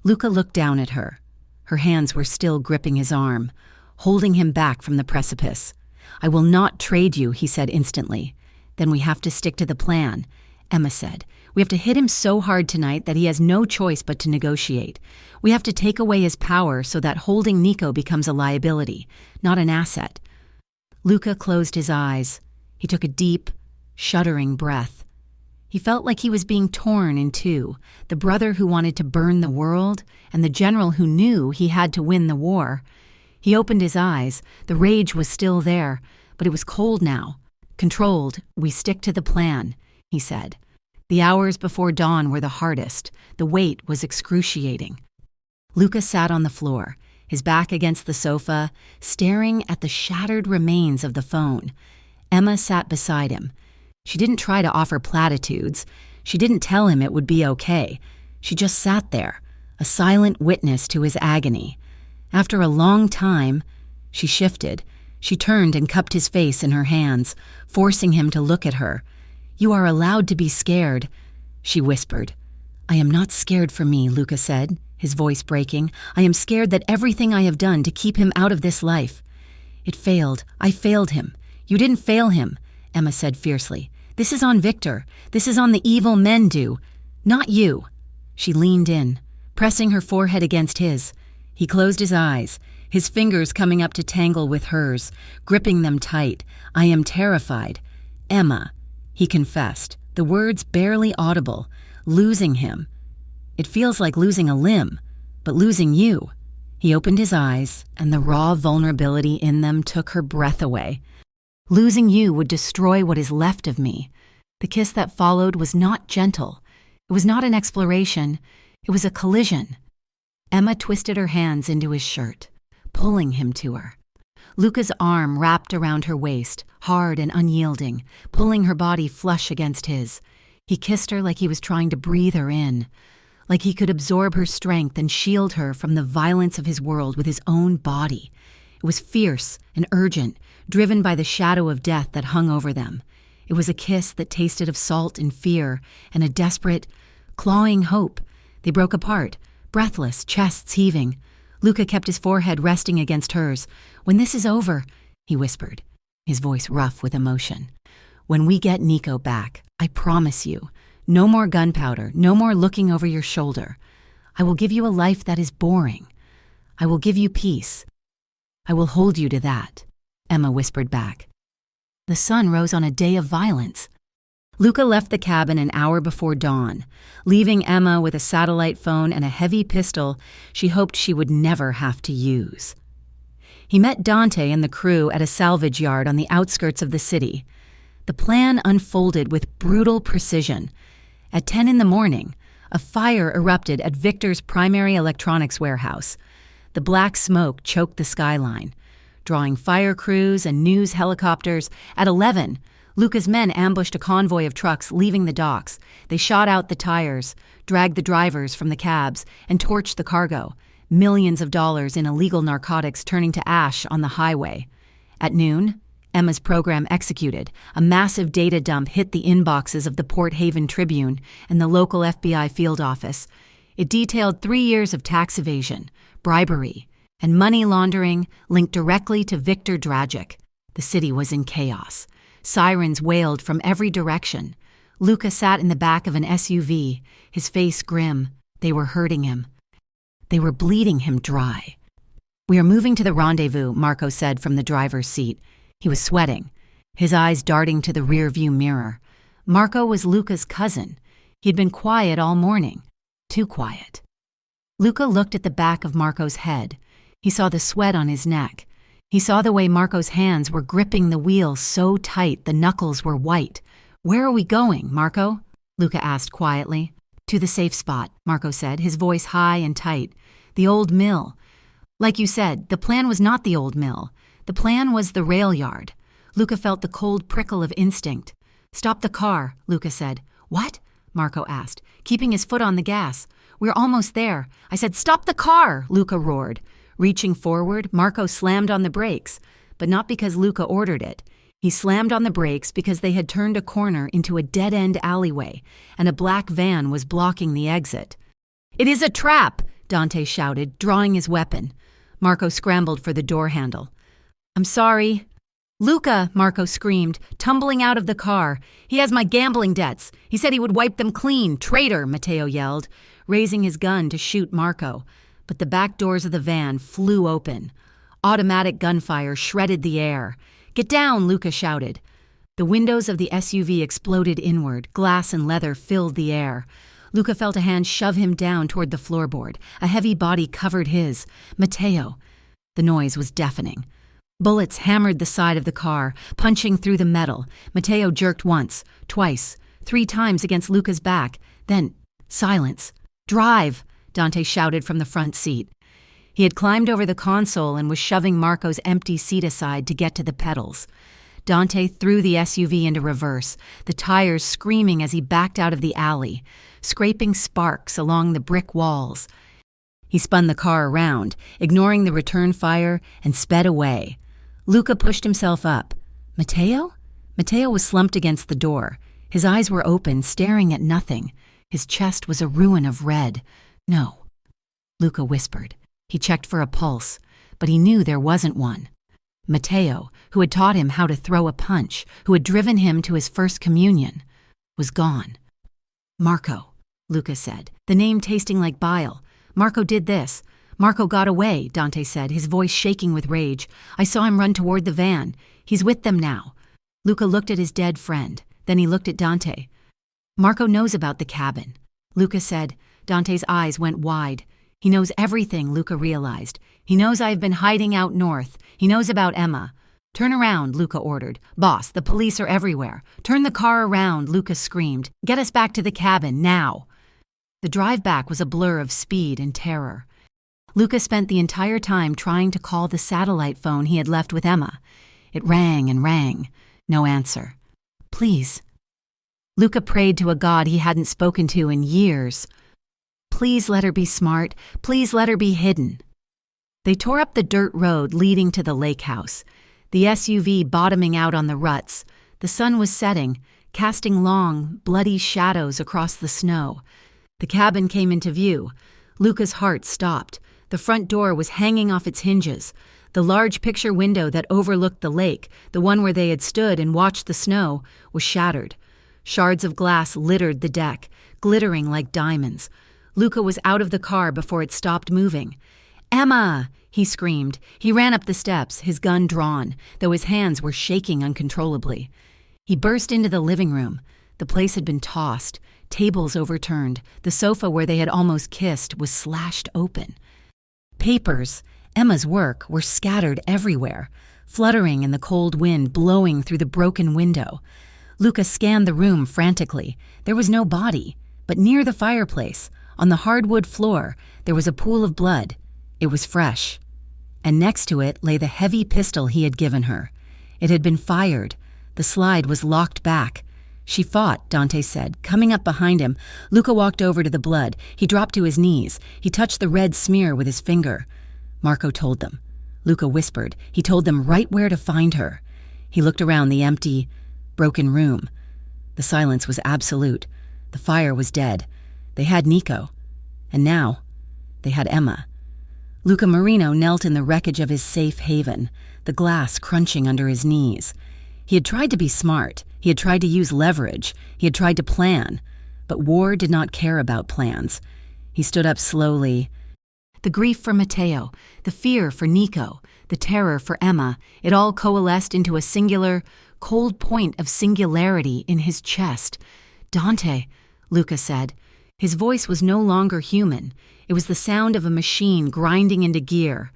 Luca looked down at her. Her hands were still gripping his arm, holding him back from the precipice. "I will not trade you," he said instantly. "Then we have to stick to the plan," Emma said. "We have to hit him so hard tonight that he has no choice but to negotiate. We have to take away his power so that holding Nico becomes a liability, not an asset." Luca closed his eyes. He took a deep, shuddering breath. He felt like he was being torn in two, the brother who wanted to burn the world and the general who knew he had to win the war. He opened his eyes. The rage was still there, but it was cold now. "Controlled, we stick to the plan," he said. The hours before dawn were the hardest. The wait was excruciating. Luca sat on the floor, his back against the sofa, staring at the shattered remains of the phone. Emma sat beside him. She didn't try to offer platitudes. She didn't tell him it would be okay. She just sat there, a silent witness to his agony. After a long time, she shifted. She turned and cupped his face in her hands, forcing him to look at her. "You are allowed to be scared," she whispered. "I am not scared for me," Luca said, his voice breaking. "I am scared that everything I have done to keep him out of this life. It failed. I failed him." "You didn't fail him," Emma said fiercely. "This is on Victor. This is on the evil men do. Not you." She leaned in, pressing her forehead against his. He closed his eyes, his fingers coming up to tangle with hers, gripping them tight. "I am terrified. Emma," he confessed, the words barely audible. "Losing him. It feels like losing a limb, but losing you." He opened his eyes, and the raw vulnerability in them took her breath away. "Losing you would destroy what is left of me." The kiss that followed was not gentle. It was not an exploration. It was a collision. Emma twisted her hands into his shirt, pulling him to her. Luca's arm wrapped around her waist, hard and unyielding, pulling her body flush against his. He kissed her like he was trying to breathe her in. like he could absorb her strength and shield her from the violence of his world with his own body. It was fierce and urgent, driven by the shadow of death that hung over them. It was a kiss that tasted of salt and fear and a desperate, clawing hope. They broke apart, breathless, chests heaving. Luca kept his forehead resting against hers. "When this is over," he whispered, his voice rough with emotion. "When we get Nico back, I promise you, no more gunpowder, no more looking over your shoulder. I will give you a life that is boring. I will give you peace. I will hold you to that," Emma whispered back. The sun rose on a day of violence. Luca left the cabin an hour before dawn, leaving Emma with a satellite phone and a heavy pistol she hoped she would never have to use. He met Dante and the crew at a salvage yard on the outskirts of the city. The plan unfolded with brutal precision. At 10 in the morning, a fire erupted at Victor's primary electronics warehouse. The black smoke choked the skyline, drawing fire crews and news helicopters. At 11, Luca's men ambushed a convoy of trucks leaving the docks. They shot out the tires, dragged the drivers from the cabs, and torched the cargo. Millions of dollars in illegal narcotics turning to ash on the highway. At noon, Emma's program executed. A massive data dump hit the inboxes of the Port Haven Tribune and the local FBI field office. It detailed 3 years of tax evasion, bribery, and money laundering linked directly to Victor Dragic. The city was in chaos. Sirens wailed from every direction. Luca sat in the back of an SUV, his face grim. They were hurting him. They were bleeding him dry. "We are moving to the rendezvous," Marco said from the driver's seat. He was sweating, his eyes darting to the rearview mirror. Marco was Luca's cousin. He'd been quiet all morning. Too quiet. Luca looked at the back of Marco's head. He saw the sweat on his neck. He saw the way Marco's hands were gripping the wheel so tight the knuckles were white. "Where are we going, Marco?" Luca asked quietly. "To the safe spot," Marco said, his voice high and tight. "The old mill." Like you said, the plan was not the old mill. The plan was the rail yard. Luca felt the cold prickle of instinct. "Stop the car," Luca said. "What?" Marco asked, keeping his foot on the gas. "We're almost there." "I said, stop the car," Luca roared. Reaching forward, Marco slammed on the brakes, but not because Luca ordered it. He slammed on the brakes because they had turned a corner into a dead-end alleyway, and a black van was blocking the exit. "It is a trap!" Dante shouted, drawing his weapon. Marco scrambled for the door handle. "I'm sorry." "Luca," Marco screamed, tumbling out of the car. "He has my gambling debts. He said he would wipe them clean. Traitor," Matteo yelled, raising his gun to shoot Marco. But the back doors of the van flew open. Automatic gunfire shredded the air. "Get down," Luca shouted. The windows of the SUV exploded inward. Glass and leather filled the air. Luca felt a hand shove him down toward the floorboard. A heavy body covered his. Matteo. The noise was deafening. Bullets hammered the side of the car, punching through the metal. Matteo jerked once, twice, 3 times against Luca's back. Then, silence. "Drive!" Dante shouted from the front seat. He had climbed over the console and was shoving Marco's empty seat aside to get to the pedals. Dante threw the SUV into reverse, the tires screaming as he backed out of the alley, scraping sparks along the brick walls. He spun the car around, ignoring the return fire, and sped away. Luca pushed himself up. "Matteo?" Matteo was slumped against the door. His eyes were open, staring at nothing. His chest was a ruin of red. "No," Luca whispered. He checked for a pulse, but he knew there wasn't one. Matteo, who had taught him how to throw a punch, who had driven him to his first communion, was gone. "Marco," Luca said, the name tasting like bile. "Marco did this. Marco got away," Dante said, his voice shaking with rage. "I saw him run toward the van. He's with them now." Luca looked at his dead friend. Then he looked at Dante. "Marco knows about the cabin," Luca said. Dante's eyes went wide. "He knows everything," Luca realized. "He knows I've been hiding out north. He knows about Emma." "Turn around," Luca ordered. "Boss, the police are everywhere." "Turn the car around," Luca screamed. "Get us back to the cabin, now." The drive back was a blur of speed and terror. Luca spent the entire time trying to call the satellite phone he had left with Emma. It rang and rang. No answer. "Please." Luca prayed to a god he hadn't spoken to in years. Please let her be smart. Please let her be hidden. They tore up the dirt road leading to the lake house, the SUV bottoming out on the ruts. The sun was setting, casting long, bloody shadows across the snow. The cabin came into view. Luca's heart stopped. The front door was hanging off its hinges. The large picture window that overlooked the lake, the one where they had stood and watched the snow, was shattered. Shards of glass littered the deck, glittering like diamonds. Luca was out of the car before it stopped moving. "Emma!" he screamed. He ran up the steps, his gun drawn, though his hands were shaking uncontrollably. He burst into the living room. The place had been tossed, tables overturned. The sofa where they had almost kissed was slashed open. Papers, Emma's work, were scattered everywhere, fluttering in the cold wind blowing through the broken window. Luca scanned the room frantically. There was no body, but near the fireplace, on the hardwood floor, there was a pool of blood. It was fresh. And next to it lay the heavy pistol he had given her. It had been fired. The slide was locked back. She fought, Dante said, coming up behind him. Luca walked over to the blood. He dropped to his knees. He touched the red smear with his finger. Marco told them. Luca whispered. He told them right where to find her. He looked around the empty, broken room. The silence was absolute. The fire was dead. They had Nico. And now, they had Emma. Luca Marino knelt in the wreckage of his safe haven, the glass crunching under his knees. He had tried to be smart. He had tried to use leverage. He had tried to plan. But war did not care about plans. He stood up slowly. The grief for Matteo, the fear for Nico, the terror for Emma, it all coalesced into a singular, cold point of singularity in his chest. "Dante," Luca said. His voice was no longer human. It was the sound of a machine grinding into gear.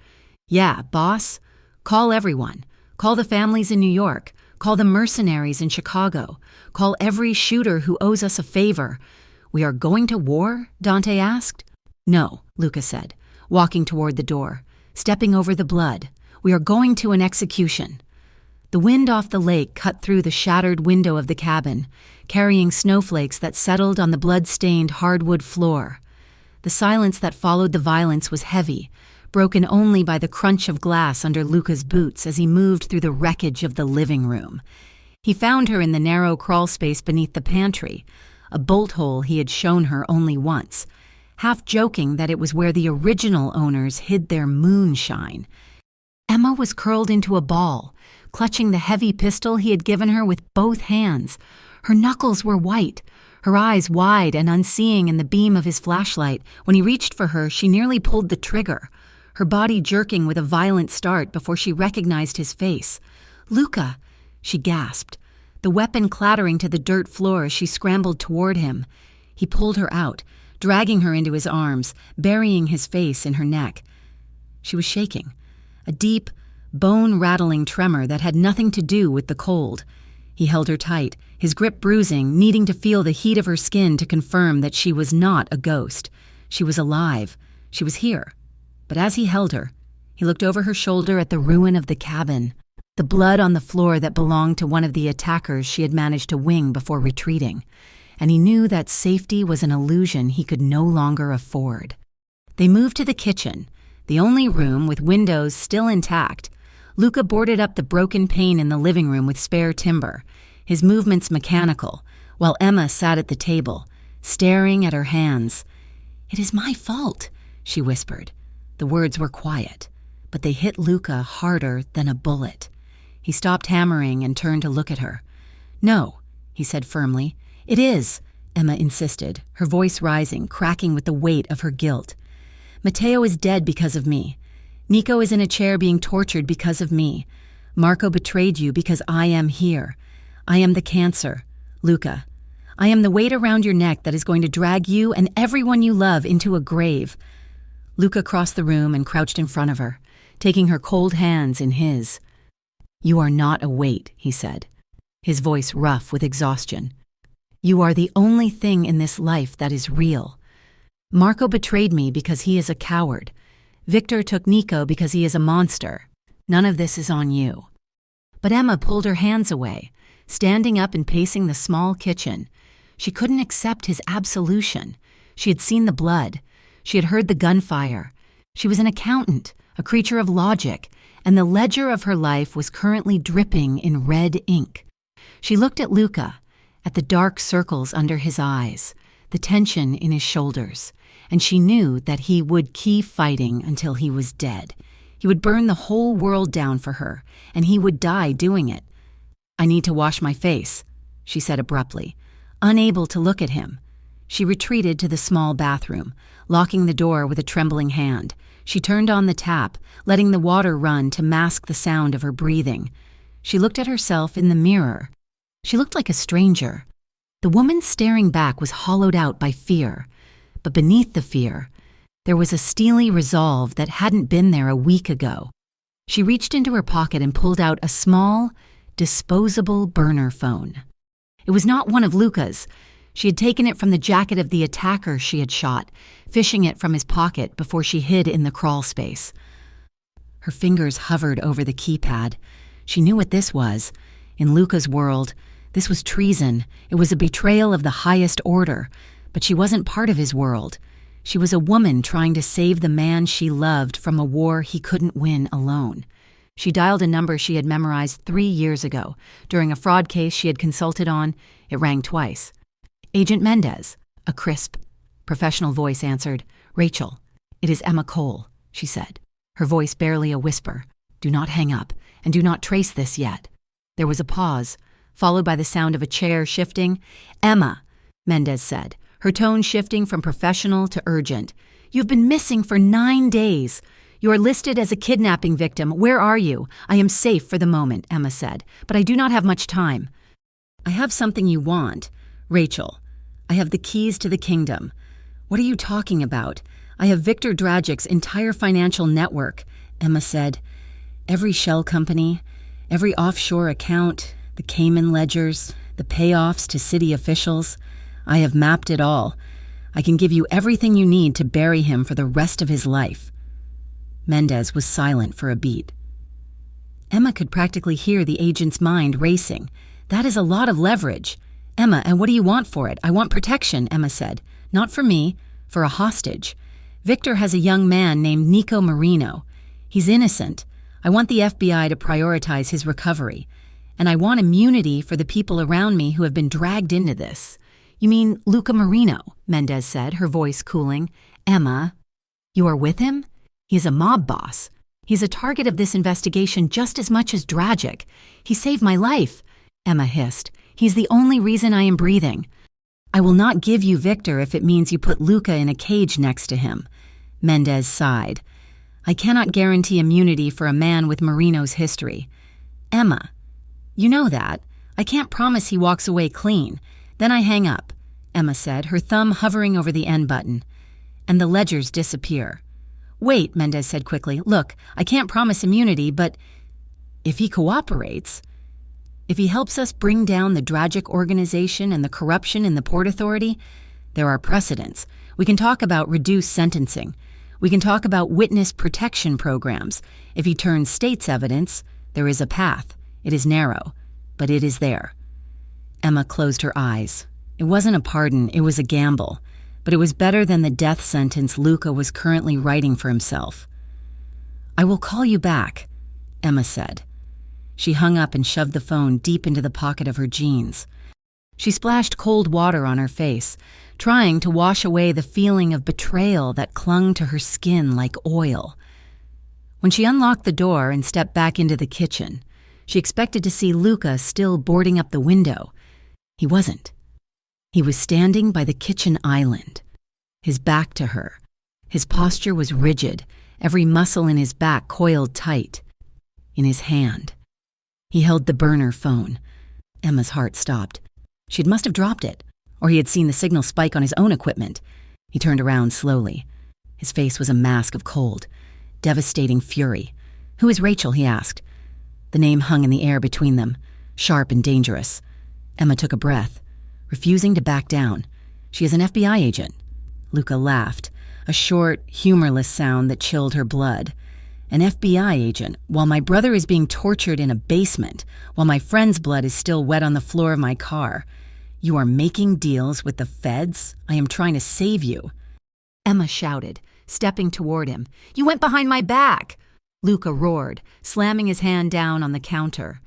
"Yeah, boss? Call everyone. Call the families in New York. Call the mercenaries in Chicago. Call every shooter who owes us a favor." "We are going to war?" Dante asked. "No," Luca said, walking toward the door, stepping over the blood. "We are going to an execution." The wind off the lake cut through the shattered window of the cabin, carrying snowflakes that settled on the blood-stained hardwood floor. The silence that followed the violence was heavy, broken only by the crunch of glass under Luca's boots as he moved through the wreckage of the living room. He found her in the narrow crawl space beneath the pantry, a bolt hole he had shown her only once, half joking that it was where the original owners hid their moonshine. Emma was curled into a ball, clutching the heavy pistol he had given her with both hands. Her knuckles were white, her eyes wide and unseeing in the beam of his flashlight. When he reached for her, she nearly pulled the trigger, her body jerking with a violent start before she recognized his face. "Luca!" she gasped, the weapon clattering to the dirt floor as she scrambled toward him. He pulled her out, dragging her into his arms, burying his face in her neck. She was shaking, a deep, bone-rattling tremor that had nothing to do with the cold. He held her tight, his grip bruising, needing to feel the heat of her skin to confirm that she was not a ghost. She was alive. She was here. But as he held her, he looked over her shoulder at the ruin of the cabin, the blood on the floor that belonged to one of the attackers she had managed to wing before retreating, and he knew that safety was an illusion he could no longer afford. They moved to the kitchen, the only room with windows still intact. Luca boarded up the broken pane in the living room with spare timber, his movements mechanical, while Emma sat at the table, staring at her hands. "It is my fault," she whispered. The words were quiet, but they hit Luca harder than a bullet. He stopped hammering and turned to look at her. "No," he said firmly. "It is," Emma insisted, her voice rising, cracking with the weight of her guilt. "Matteo is dead because of me. Nico is in a chair being tortured because of me. Marco betrayed you because I am here. I am the cancer, Luca. I am the weight around your neck that is going to drag you and everyone you love into a grave." Luca crossed the room and crouched in front of her, taking her cold hands in his. "You are not a weight," he said, his voice rough with exhaustion. "You are the only thing in this life that is real. Marco betrayed me because he is a coward. Victor took Nico because he is a monster. None of this is on you." But Emma pulled her hands away, standing up and pacing the small kitchen. She couldn't accept his absolution. She had seen the blood. She had heard the gunfire. She was an accountant, a creature of logic, and the ledger of her life was currently dripping in red ink. She looked at Luca, at the dark circles under his eyes, the tension in his shoulders, and she knew that he would keep fighting until he was dead. He would burn the whole world down for her, and he would die doing it. "I need to wash my face," she said abruptly, unable to look at him. She retreated to the small bathroom, locking the door with a trembling hand. She turned on the tap, letting the water run to mask the sound of her breathing. She looked at herself in the mirror. She looked like a stranger. The woman staring back was hollowed out by fear. But beneath the fear, there was a steely resolve that hadn't been there a week ago. She reached into her pocket and pulled out a small, disposable burner phone. It was not one of Luca's. She had taken it from the jacket of the attacker she had shot, fishing it from his pocket before she hid in the crawl space. Her fingers hovered over the keypad. She knew what this was. In Luca's world, this was treason. It was a betrayal of the highest order. But she wasn't part of his world. She was a woman trying to save the man she loved from a war he couldn't win alone. She dialed a number she had memorized 3 years ago. During a fraud case she had consulted on, it rang twice. "Agent Mendez," a crisp, professional voice answered. "Rachel, it is Emma Cole," she said, her voice barely a whisper. "Do not hang up, and do not trace this yet." There was a pause, followed by the sound of a chair shifting. "Emma," Mendez said, her tone shifting from professional to urgent. "You've been missing for 9 days. You are listed as a kidnapping victim. Where are you?" "I am safe for the moment," Emma said, "but I do not have much time." "I have something you want, Rachel. I have the keys to the kingdom." "What are you talking about?" "I have Victor Dragic's entire financial network," Emma said. "Every shell company, every offshore account, the Cayman ledgers, the payoffs to city officials. I have mapped it all. I can give you everything you need to bury him for the rest of his life." Mendez was silent for a beat. Emma could practically hear the agent's mind racing. "That is a lot of leverage." "Emma, and what do you want for it?" "I want protection," Emma said. "Not for me, for a hostage. Victor has a young man named Nico Marino. He's innocent. I want the FBI to prioritize his recovery. And I want immunity for the people around me who have been dragged into this." "You mean Luca Marino?" Mendez said, her voice cooling. "Emma, you are with him? He is a mob boss. He's a target of this investigation just as much as Dragic. He saved my life," Emma hissed. "He's the only reason I am breathing." "I will not give you Victor if it means you put Luca in a cage next to him," Mendez sighed. "I cannot guarantee immunity for a man with Marino's history." "Emma, you know that. I can't promise he walks away clean." "Then I hang up," Emma said, her thumb hovering over the end button. "And the ledgers disappear." "Wait," Mendez said quickly. "Look, I can't promise immunity, but if he cooperates, if he helps us bring down the Dragic organization and the corruption in the Port Authority, there are precedents. We can talk about reduced sentencing. We can talk about witness protection programs. If he turns state's evidence, there is a path. It is narrow, but it is there." Emma closed her eyes. It wasn't a pardon, it was a gamble. But it was better than the death sentence Luca was currently writing for himself. "I will call you back," Emma said. She hung up and shoved the phone deep into the pocket of her jeans. She splashed cold water on her face, trying to wash away the feeling of betrayal that clung to her skin like oil. When she unlocked the door and stepped back into the kitchen, she expected to see Luca still boarding up the window. He wasn't. He was standing by the kitchen island, his back to her. His posture was rigid, every muscle in his back coiled tight. In his hand, he held the burner phone. Emma's heart stopped. She must have dropped it, or he had seen the signal spike on his own equipment. He turned around slowly. His face was a mask of cold, devastating fury. "Who is Rachel?" he asked. The name hung in the air between them, sharp and dangerous. Emma took a breath, refusing to back down. "She is an FBI agent." Luca laughed, a short, humorless sound that chilled her blood. "An FBI agent, while my brother is being tortured in a basement, while my friend's blood is still wet on the floor of my car. You are making deals with the feds? I am trying to save you." Emma shouted, stepping toward him. "You went behind my back!" Luca roared, slamming his hand down on the counter.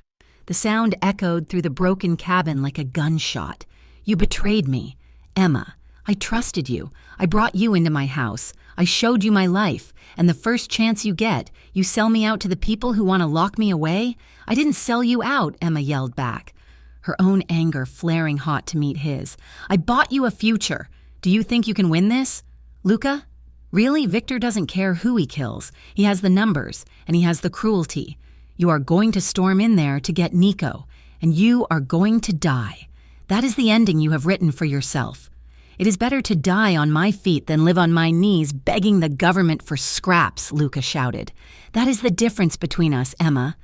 The sound echoed through the broken cabin like a gunshot. "You betrayed me. Emma, I trusted you. I brought you into my house. I showed you my life. And the first chance you get, you sell me out to the people who want to lock me away? I didn't sell you out," Emma yelled back, her own anger flaring hot to meet his. "I bought you a future. Do you think you can win this? Luca? Really, Victor doesn't care who he kills. He has the numbers, and he has the cruelty. You are going to storm in there to get Nico, and you are going to die. That is the ending you have written for yourself. It is better to die on my feet than live on my knees begging the government for scraps," Luca shouted. "That is the difference between us, Emma.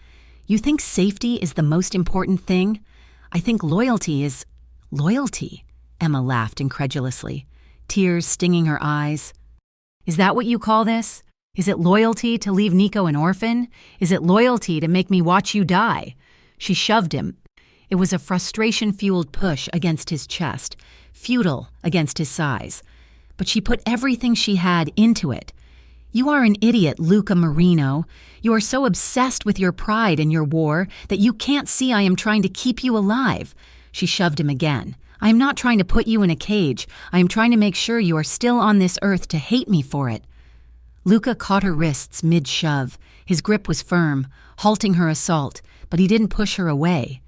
You think safety is the most important thing? I think loyalty is... Loyalty?" Emma laughed incredulously, tears stinging her eyes. "Is that what you call this? Is it loyalty to leave Nico an orphan? Is it loyalty to make me watch you die?" She shoved him. It was a frustration-fueled push against his chest, futile against his size. But she put everything she had into it. "You are an idiot, Luca Marino. You are so obsessed with your pride and your war that you can't see I am trying to keep you alive." She shoved him again. "I am not trying to put you in a cage. I am trying to make sure you are still on this earth to hate me for it." Luca caught her wrists mid-shove. His grip was firm, halting her assault, but he didn't push her away.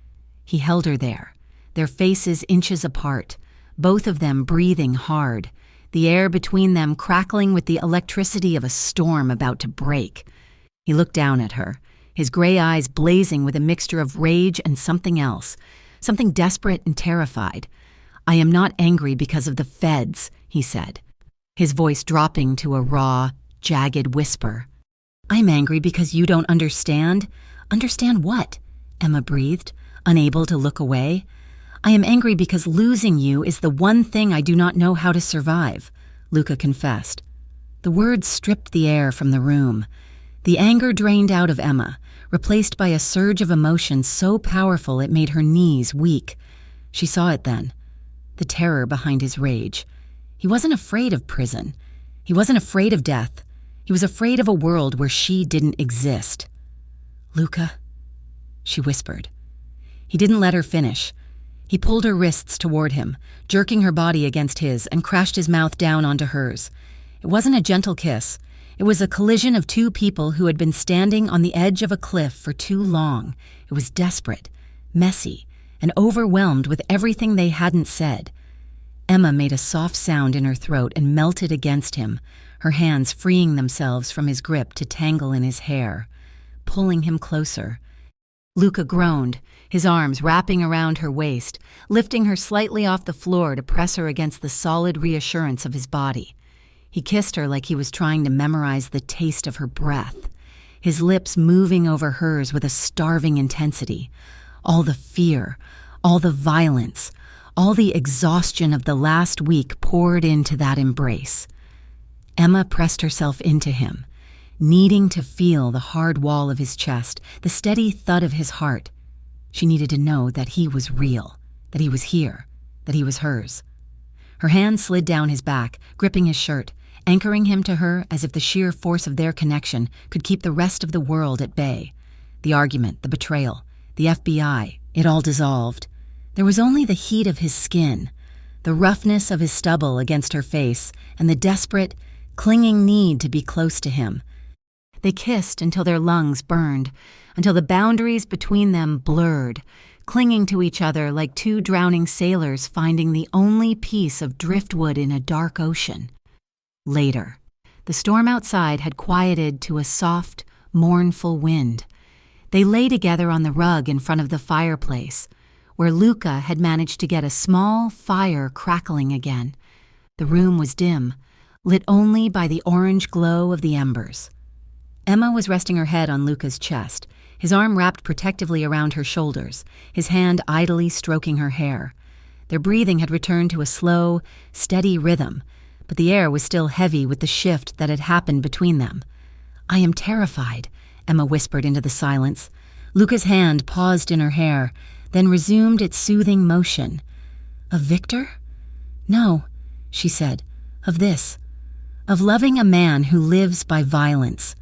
He held her there, their faces inches apart, both of them breathing hard, the air between them crackling with the electricity of a storm about to break. He looked down at her, his gray eyes blazing with a mixture of rage and something else, something desperate and terrified. "I am not angry because of the feds," he said, his voice dropping to a raw, jagged whisper. "I'm angry because you don't understand." "Understand what?" Emma breathed, unable to look away. "I am angry because losing you is the one thing I do not know how to survive," Luca confessed. The words stripped the air from the room. The anger drained out of Emma, replaced by a surge of emotion so powerful it made her knees weak. She saw it then, the terror behind his rage. He wasn't afraid of prison. He wasn't afraid of death. He was afraid of a world where she didn't exist. "Luca," she whispered. He didn't let her finish. He pulled her wrists toward him, jerking her body against his, and crashed his mouth down onto hers. It wasn't a gentle kiss. It was a collision of two people who had been standing on the edge of a cliff for too long. It was desperate, messy, and overwhelmed with everything they hadn't said. Emma made a soft sound in her throat and melted against him, her hands freeing themselves from his grip to tangle in his hair, pulling him closer. Luca groaned, his arms wrapping around her waist, lifting her slightly off the floor to press her against the solid reassurance of his body. He kissed her like he was trying to memorize the taste of her breath, his lips moving over hers with a starving intensity. All the fear, all the violence, all the exhaustion of the last week poured into that embrace. Emma pressed herself into him, needing to feel the hard wall of his chest, the steady thud of his heart. She needed to know that he was real, that he was here, that he was hers. Her hand slid down his back, gripping his shirt, anchoring him to her as if the sheer force of their connection could keep the rest of the world at bay. The argument, the betrayal, the FBI, it all dissolved. There was only the heat of his skin, the roughness of his stubble against her face, and the desperate, clinging need to be close to him. They kissed until their lungs burned, until the boundaries between them blurred, clinging to each other like two drowning sailors finding the only piece of driftwood in a dark ocean. Later, the storm outside had quieted to a soft, mournful wind. They lay together on the rug in front of the fireplace, where Luca had managed to get a small fire crackling again. The room was dim, lit only by the orange glow of the embers. Emma was resting her head on Luca's chest, his arm wrapped protectively around her shoulders, his hand idly stroking her hair. Their breathing had returned to a slow, steady rhythm, but the air was still heavy with the shift that had happened between them. "I am terrified," Emma whispered into the silence. Luca's hand paused in her hair, then resumed its soothing motion. "Of Victor?" "No," she said. "Of this. of loving a man who lives by violence.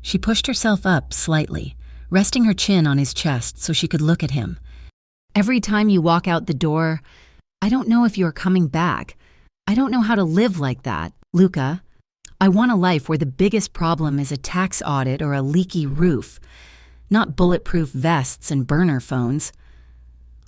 She pushed herself up slightly, resting her chin on his chest so she could look at him. Every time you walk out the door, I don't know if you're coming back. I don't know how to live like that, Luca. I want a life where the biggest problem is a tax audit or a leaky roof, not bulletproof vests and burner phones.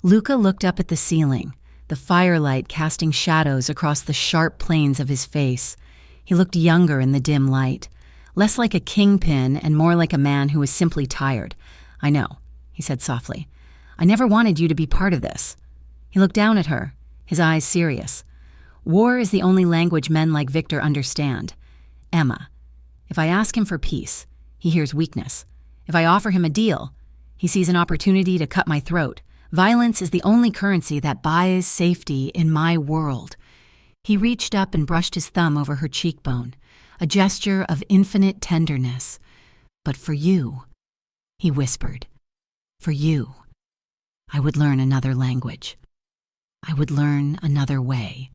Luca looked up at the ceiling, the firelight casting shadows across the sharp planes of his face. He looked younger in the dim light, less like a kingpin and more like a man who was simply tired. I know, he said softly. I never wanted you to be part of this. He looked down at her, his eyes serious. War is the only language men like Victor understand. Emma, if I ask him for peace, he hears weakness. If I offer him a deal, he sees an opportunity to cut my throat. Violence is the only currency that buys safety in my world. He reached up and brushed his thumb over her cheekbone, a gesture of infinite tenderness. But for you, he whispered, for you, I would learn another language. I would learn another way.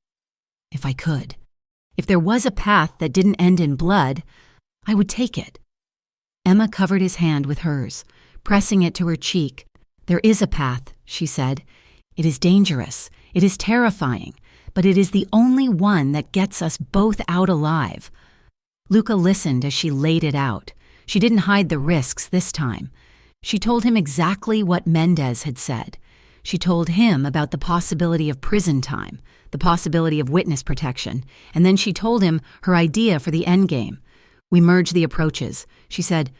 If I could. If there was a path that didn't end in blood, I would take it. Emma covered his hand with hers, pressing it to her cheek. There is a path, she said. It is dangerous. It is terrifying. But it is the only one that gets us both out alive. Luca listened as she laid it out. She didn't hide the risks this time. She told him exactly what Mendez had said. She told him about the possibility of prison time, the possibility of witness protection, and then she told him her idea for the endgame. We merge the approaches. She said,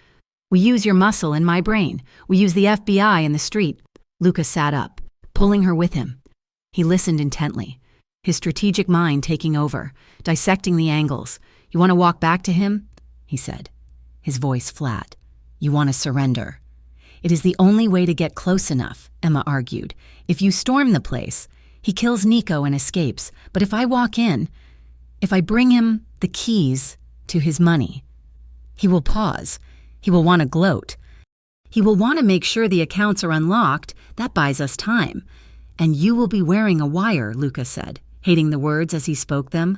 we use your muscle and my brain. We use the FBI in the street. Luca sat up, pulling her with him. He listened intently, his strategic mind taking over, dissecting the angles. You want to walk back to him? He said, his voice flat. You want to surrender. It is the only way to get close enough, Emma argued. If you storm the place, he kills Nico and escapes. But if I walk in, if I bring him the keys to his money, he will pause. He will want to gloat. He will want to make sure the accounts are unlocked. That buys us time. And you will be wearing a wire, Luca said, hating the words as he spoke them.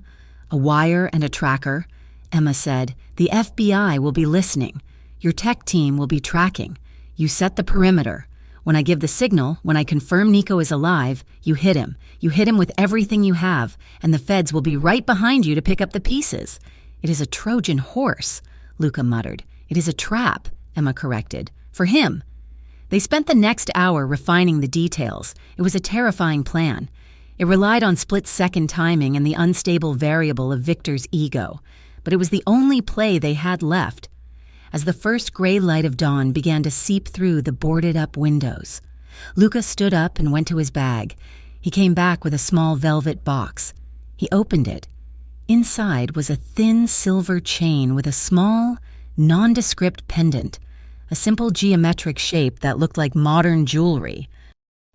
A wire and a tracker. Emma said, the FBI will be listening. Your tech team will be tracking. You set the perimeter. When I give the signal, when I confirm Nico is alive, you hit him. You hit him with everything you have, and the feds will be right behind you to pick up the pieces. It is a Trojan horse, Luca muttered. It is a trap, Emma corrected. For him. They spent the next hour refining the details. It was a terrifying plan. It relied on split-second timing and the unstable variable of Victor's ego. But it was the only play they had left. As the first gray light of dawn began to seep through the boarded-up windows, Luca stood up and went to his bag. He came back with a small velvet box. He opened it. Inside was a thin silver chain with a small, nondescript pendant, a simple geometric shape that looked like modern jewelry.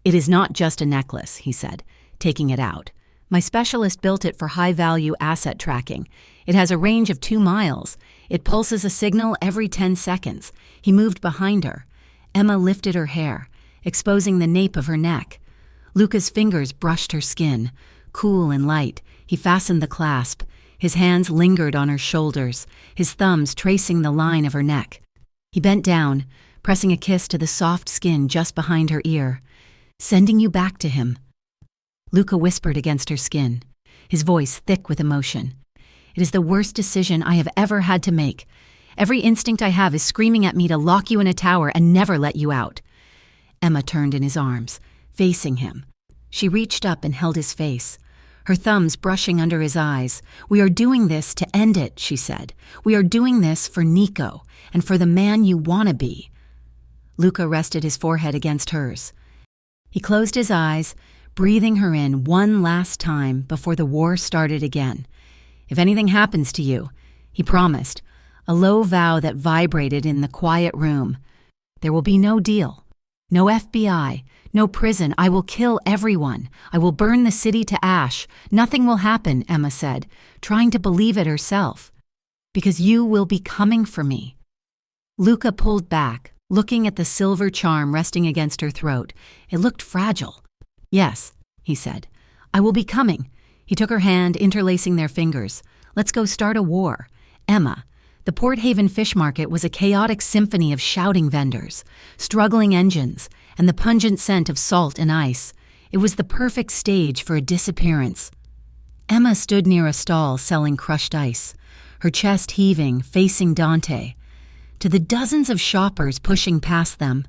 It is not just a necklace, he said, taking it out. My specialist built it for high-value asset tracking. It has a range of 2 miles. It pulses a signal every 10 seconds. He moved behind her. Emma lifted her hair, exposing the nape of her neck. Luca's fingers brushed her skin. Cool and light, he fastened the clasp. His hands lingered on her shoulders, his thumbs tracing the line of her neck. He bent down, pressing a kiss to the soft skin just behind her ear. Sending you back to him. Luca whispered against her skin, his voice thick with emotion. It is the worst decision I have ever had to make. Every instinct I have is screaming at me to lock you in a tower and never let you out. Emma turned in his arms, facing him. She reached up and held his face, her thumbs brushing under his eyes. We are doing this to end it, she said. We are doing this for Nico and for the man you want to be. Luca rested his forehead against hers. He closed his eyes, breathing her in one last time before the war started again. If anything happens to you, he promised, a low vow that vibrated in the quiet room. There will be no deal, no FBI, no prison. I will kill everyone. I will burn the city to ash. Nothing will happen, Emma said, trying to believe it herself. Because you will be coming for me. Luca pulled back, looking at the silver charm resting against her throat. It looked fragile. Yes, he said. I will be coming. He took her hand, interlacing their fingers. Let's go start a war. Emma. The Port Haven fish market was a chaotic symphony of shouting vendors, struggling engines, and the pungent scent of salt and ice. It was the perfect stage for a disappearance. Emma stood near a stall selling crushed ice, her chest heaving, facing Dante. To the dozens of shoppers pushing past them,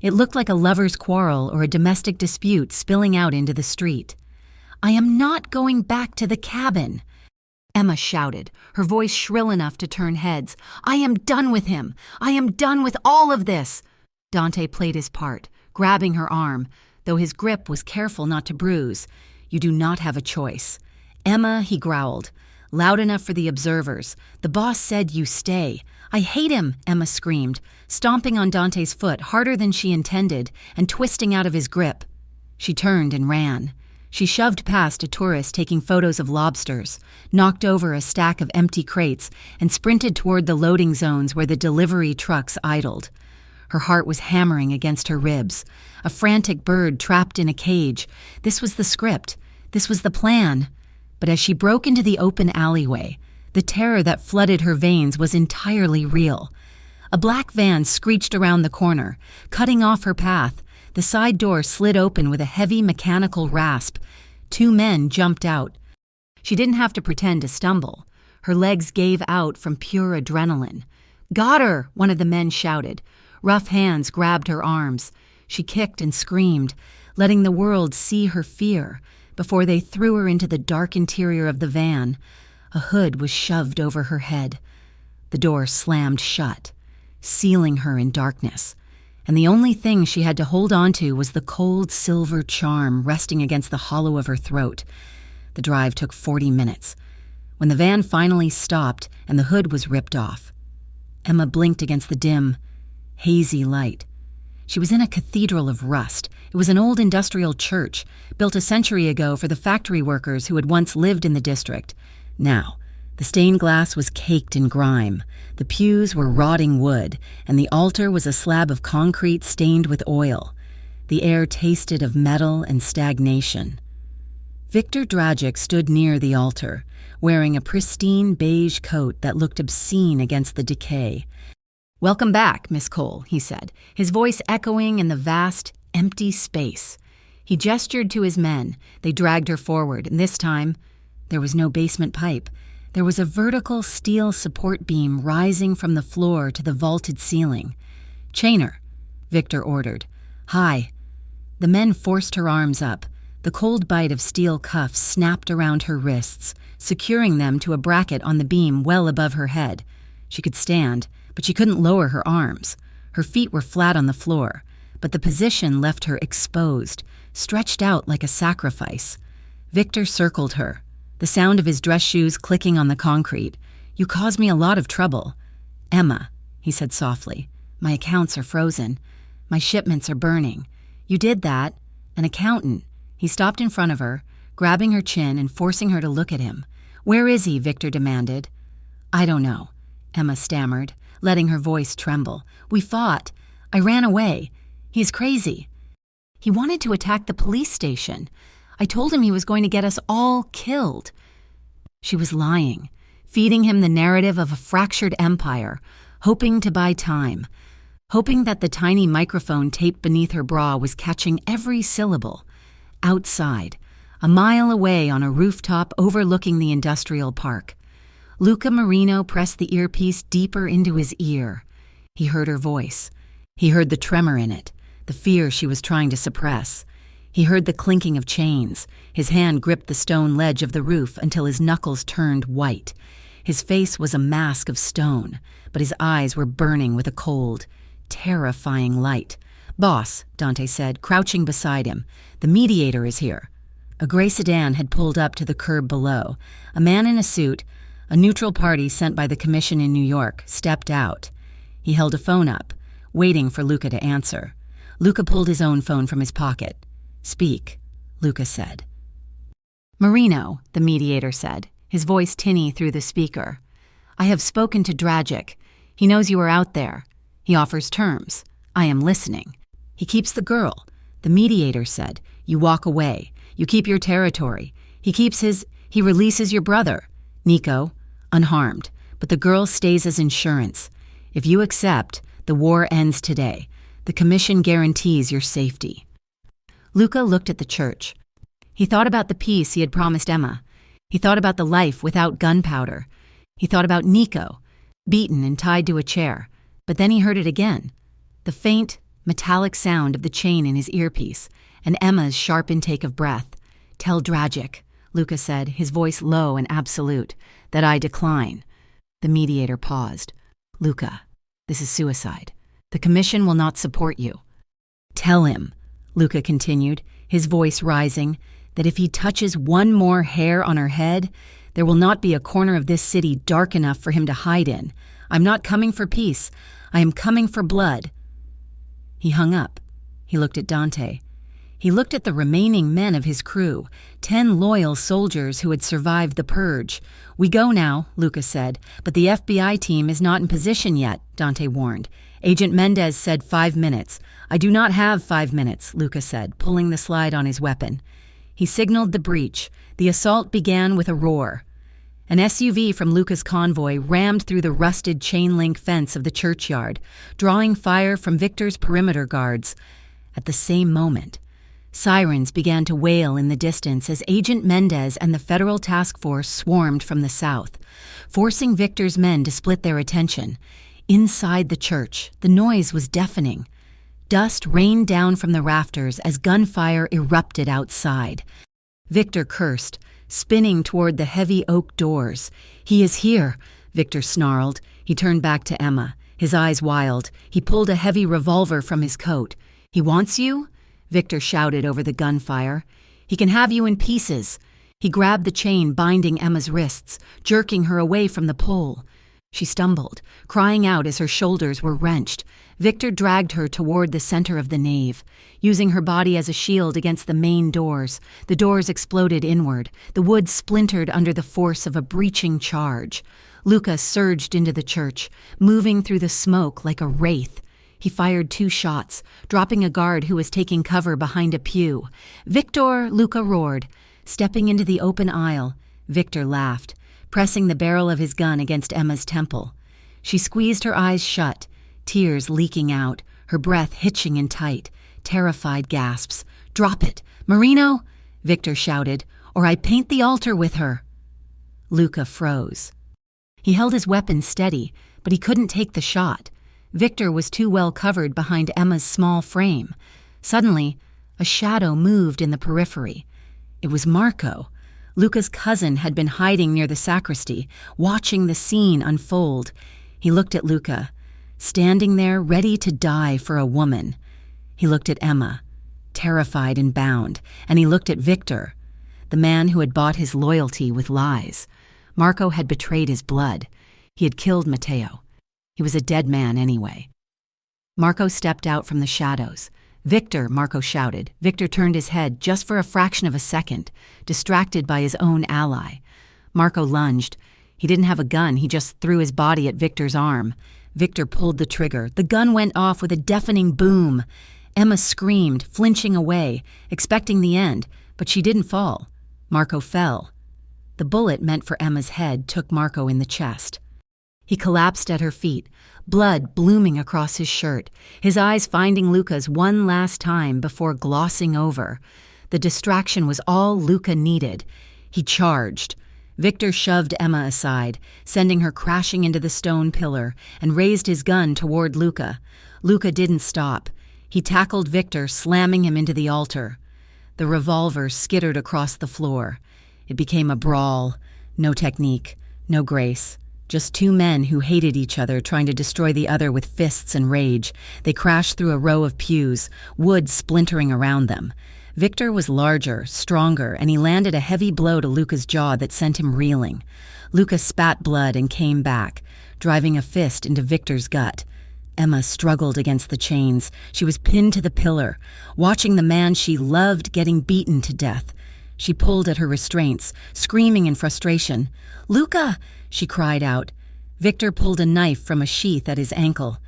it looked like a lover's quarrel or a domestic dispute spilling out into the street. "I am not going back to the cabin," Emma shouted, her voice shrill enough to turn heads. "I am done with him. I am done with all of this." Dante played his part, grabbing her arm, though his grip was careful not to bruise. "You do not have a choice." "Emma," he growled, loud enough for the observers. "The boss said you stay." "I hate him," Emma screamed, stomping on Dante's foot harder than she intended and twisting out of his grip. She turned and ran. She shoved past a tourist taking photos of lobsters, knocked over a stack of empty crates, and sprinted toward the loading zones where the delivery trucks idled. Her heart was hammering against her ribs. A frantic bird trapped in a cage. This was the script. This was the plan. But as she broke into the open alleyway, the terror that flooded her veins was entirely real. A black van screeched around the corner, cutting off her path. The side door slid open with a heavy mechanical rasp. 2 men jumped out. She didn't have to pretend to stumble. Her legs gave out from pure adrenaline. "Got her!" one of the men shouted. Rough hands grabbed her arms. She kicked and screamed, letting the world see her fear, before they threw her into the dark interior of the van. A hood was shoved over her head. The door slammed shut, sealing her in darkness. And the only thing she had to hold on to was the cold silver charm resting against the hollow of her throat. The drive took 40 minutes. When the van finally stopped and the hood was ripped off, Emma blinked against the dim, hazy light. She was in a cathedral of rust. It was an old industrial church, built a century ago for the factory workers who had once lived in the district. Now, the stained glass was caked in grime, the pews were rotting wood, and the altar was a slab of concrete stained with oil. The air tasted of metal and stagnation. Victor Dragic stood near the altar, wearing a pristine beige coat that looked obscene against the decay. "Welcome back, Miss Cole," he said, his voice echoing in the vast, empty space. He gestured to his men. They dragged her forward, and this time, there was no basement pipe. There was a vertical steel support beam rising from the floor to the vaulted ceiling. "Chain her," Victor ordered. "Hi." The men forced her arms up. The cold bite of steel cuffs snapped around her wrists, securing them to a bracket on the beam well above her head. She could stand, but she couldn't lower her arms. Her feet were flat on the floor, but the position left her exposed, stretched out like a sacrifice. Victor circled her, the sound of his dress shoes clicking on the concrete. "You caused me a lot of trouble." "Emma," he said softly, "my accounts are frozen. My shipments are burning. You did that. An accountant." He stopped in front of her, grabbing her chin and forcing her to look at him. "Where is he?" Victor demanded. "I don't know," Emma stammered, letting her voice tremble. "We fought. I ran away. He's crazy. He wanted to attack the police station. I told him he was going to get us all killed." She was lying, feeding him the narrative of a fractured empire, hoping to buy time, hoping that the tiny microphone taped beneath her bra was catching every syllable. Outside, a mile away on a rooftop overlooking the industrial park, Luca Marino pressed the earpiece deeper into his ear. He heard her voice. He heard the tremor in it, the fear she was trying to suppress. He heard the clinking of chains. His hand gripped the stone ledge of the roof until his knuckles turned white. His face was a mask of stone, but his eyes were burning with a cold, terrifying light. "Boss," Dante said, crouching beside him, "the mediator is here." A gray sedan had pulled up to the curb below. A man in a suit, a neutral party sent by the commission in New York, stepped out. He held a phone up, waiting for Luca to answer. Luca pulled his own phone from his pocket. "Speak," Luca said. "Marino," the mediator said, his voice tinny through the speaker. "I have spoken to Dragic. He knows you are out there. He offers terms. I am listening. He keeps the girl," the mediator said. "You walk away. You keep your territory. He releases your brother. Nico, unharmed, but the girl stays as insurance. If you accept, the war ends today. The commission guarantees your safety." Luca looked at the church. He thought about the peace he had promised Emma. He thought about the life without gunpowder. He thought about Nico, beaten and tied to a chair. But then he heard it again. The faint, metallic sound of the chain in his earpiece, and Emma's sharp intake of breath. "Tell Dragic," Luca said, his voice low and absolute, "that I decline." The mediator paused. "Luca, this is suicide. The commission will not support you." "Tell him," Luca continued, his voice rising, "that if he touches one more hair on her head, there will not be a corner of this city dark enough for him to hide in. I'm not coming for peace. I am coming for blood." He hung up. He looked at Dante. He looked at the remaining men of his crew, 10 loyal soldiers who had survived the purge. "We go now," Luca said, "but the FBI team is not in position yet," Dante warned. "Agent Mendez said 5 minutes. I do not have 5 minutes, Luca said, pulling the slide on his weapon. He signaled the breach. The assault began with a roar. An SUV from Luca's convoy rammed through the rusted chain-link fence of the churchyard, drawing fire from Victor's perimeter guards. At the same moment, sirens began to wail in the distance as Agent Mendez and the federal task force swarmed from the south, forcing Victor's men to split their attention. Inside the church, the noise was deafening. Dust rained down from the rafters as gunfire erupted outside. Victor cursed, spinning toward the heavy oak doors. "He is here," Victor snarled. He turned back to Emma, his eyes wild. He pulled a heavy revolver from his coat. "He wants you?" Victor shouted over the gunfire. "He can have you in pieces." He grabbed the chain binding Emma's wrists, jerking her away from the pole. She stumbled, crying out as her shoulders were wrenched. Victor dragged her toward the center of the nave, using her body as a shield against the main doors. The doors exploded inward. The wood splintered under the force of a breaching charge. Luca surged into the church, moving through the smoke like a wraith. He fired 2 shots, dropping a guard who was taking cover behind a pew. "Victor!" Luca roared. Stepping into the open aisle, Victor laughed, pressing the barrel of his gun against Emma's temple. She squeezed her eyes shut, tears leaking out, her breath hitching in tight, terrified gasps. "Drop it! Marino!" Victor shouted, "or I paint the altar with her!" Luca froze. He held his weapon steady, but he couldn't take the shot. Victor was too well covered behind Emma's small frame. Suddenly, a shadow moved in the periphery. It was Marco. Luca's cousin had been hiding near the sacristy, watching the scene unfold. He looked at Luca, standing there ready to die for a woman. He looked at Emma, terrified and bound, and he looked at Victor, the man who had bought his loyalty with lies. Marco had betrayed his blood. He had killed Matteo. He was a dead man anyway. Marco stepped out from the shadows. "Victor!" Marco shouted. Victor turned his head just for a fraction of a second, distracted by his own ally. Marco lunged. He didn't have a gun, he just threw his body at Victor's arm. Victor pulled the trigger. The gun went off with a deafening boom. Emma screamed, flinching away, expecting the end, but she didn't fall. Marco fell. The bullet meant for Emma's head took Marco in the chest. He collapsed at her feet, blood blooming across his shirt, his eyes finding Luca's one last time before glossing over. The distraction was all Luca needed. He charged. Victor shoved Emma aside, sending her crashing into the stone pillar, and raised his gun toward Luca. Luca didn't stop. He tackled Victor, slamming him into the altar. The revolver skittered across the floor. It became a brawl. No technique, no grace. Just 2 men who hated each other, trying to destroy the other with fists and rage. They crashed through a row of pews, wood splintering around them. Victor was larger, stronger, and he landed a heavy blow to Luca's jaw that sent him reeling. Luca spat blood and came back, driving a fist into Victor's gut. Emma struggled against the chains. She was pinned to the pillar, watching the man she loved getting beaten to death. She pulled at her restraints, screaming in frustration. "Luca!" she cried out. Victor pulled a knife from a sheath at his ankle.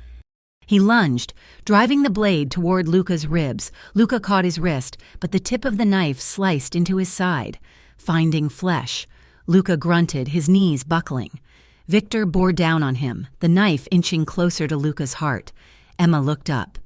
He lunged, driving the blade toward Luca's ribs. Luca caught his wrist, but the tip of the knife sliced into his side, finding flesh. Luca grunted, his knees buckling. Victor bore down on him, the knife inching closer to Luca's heart. Emma looked up.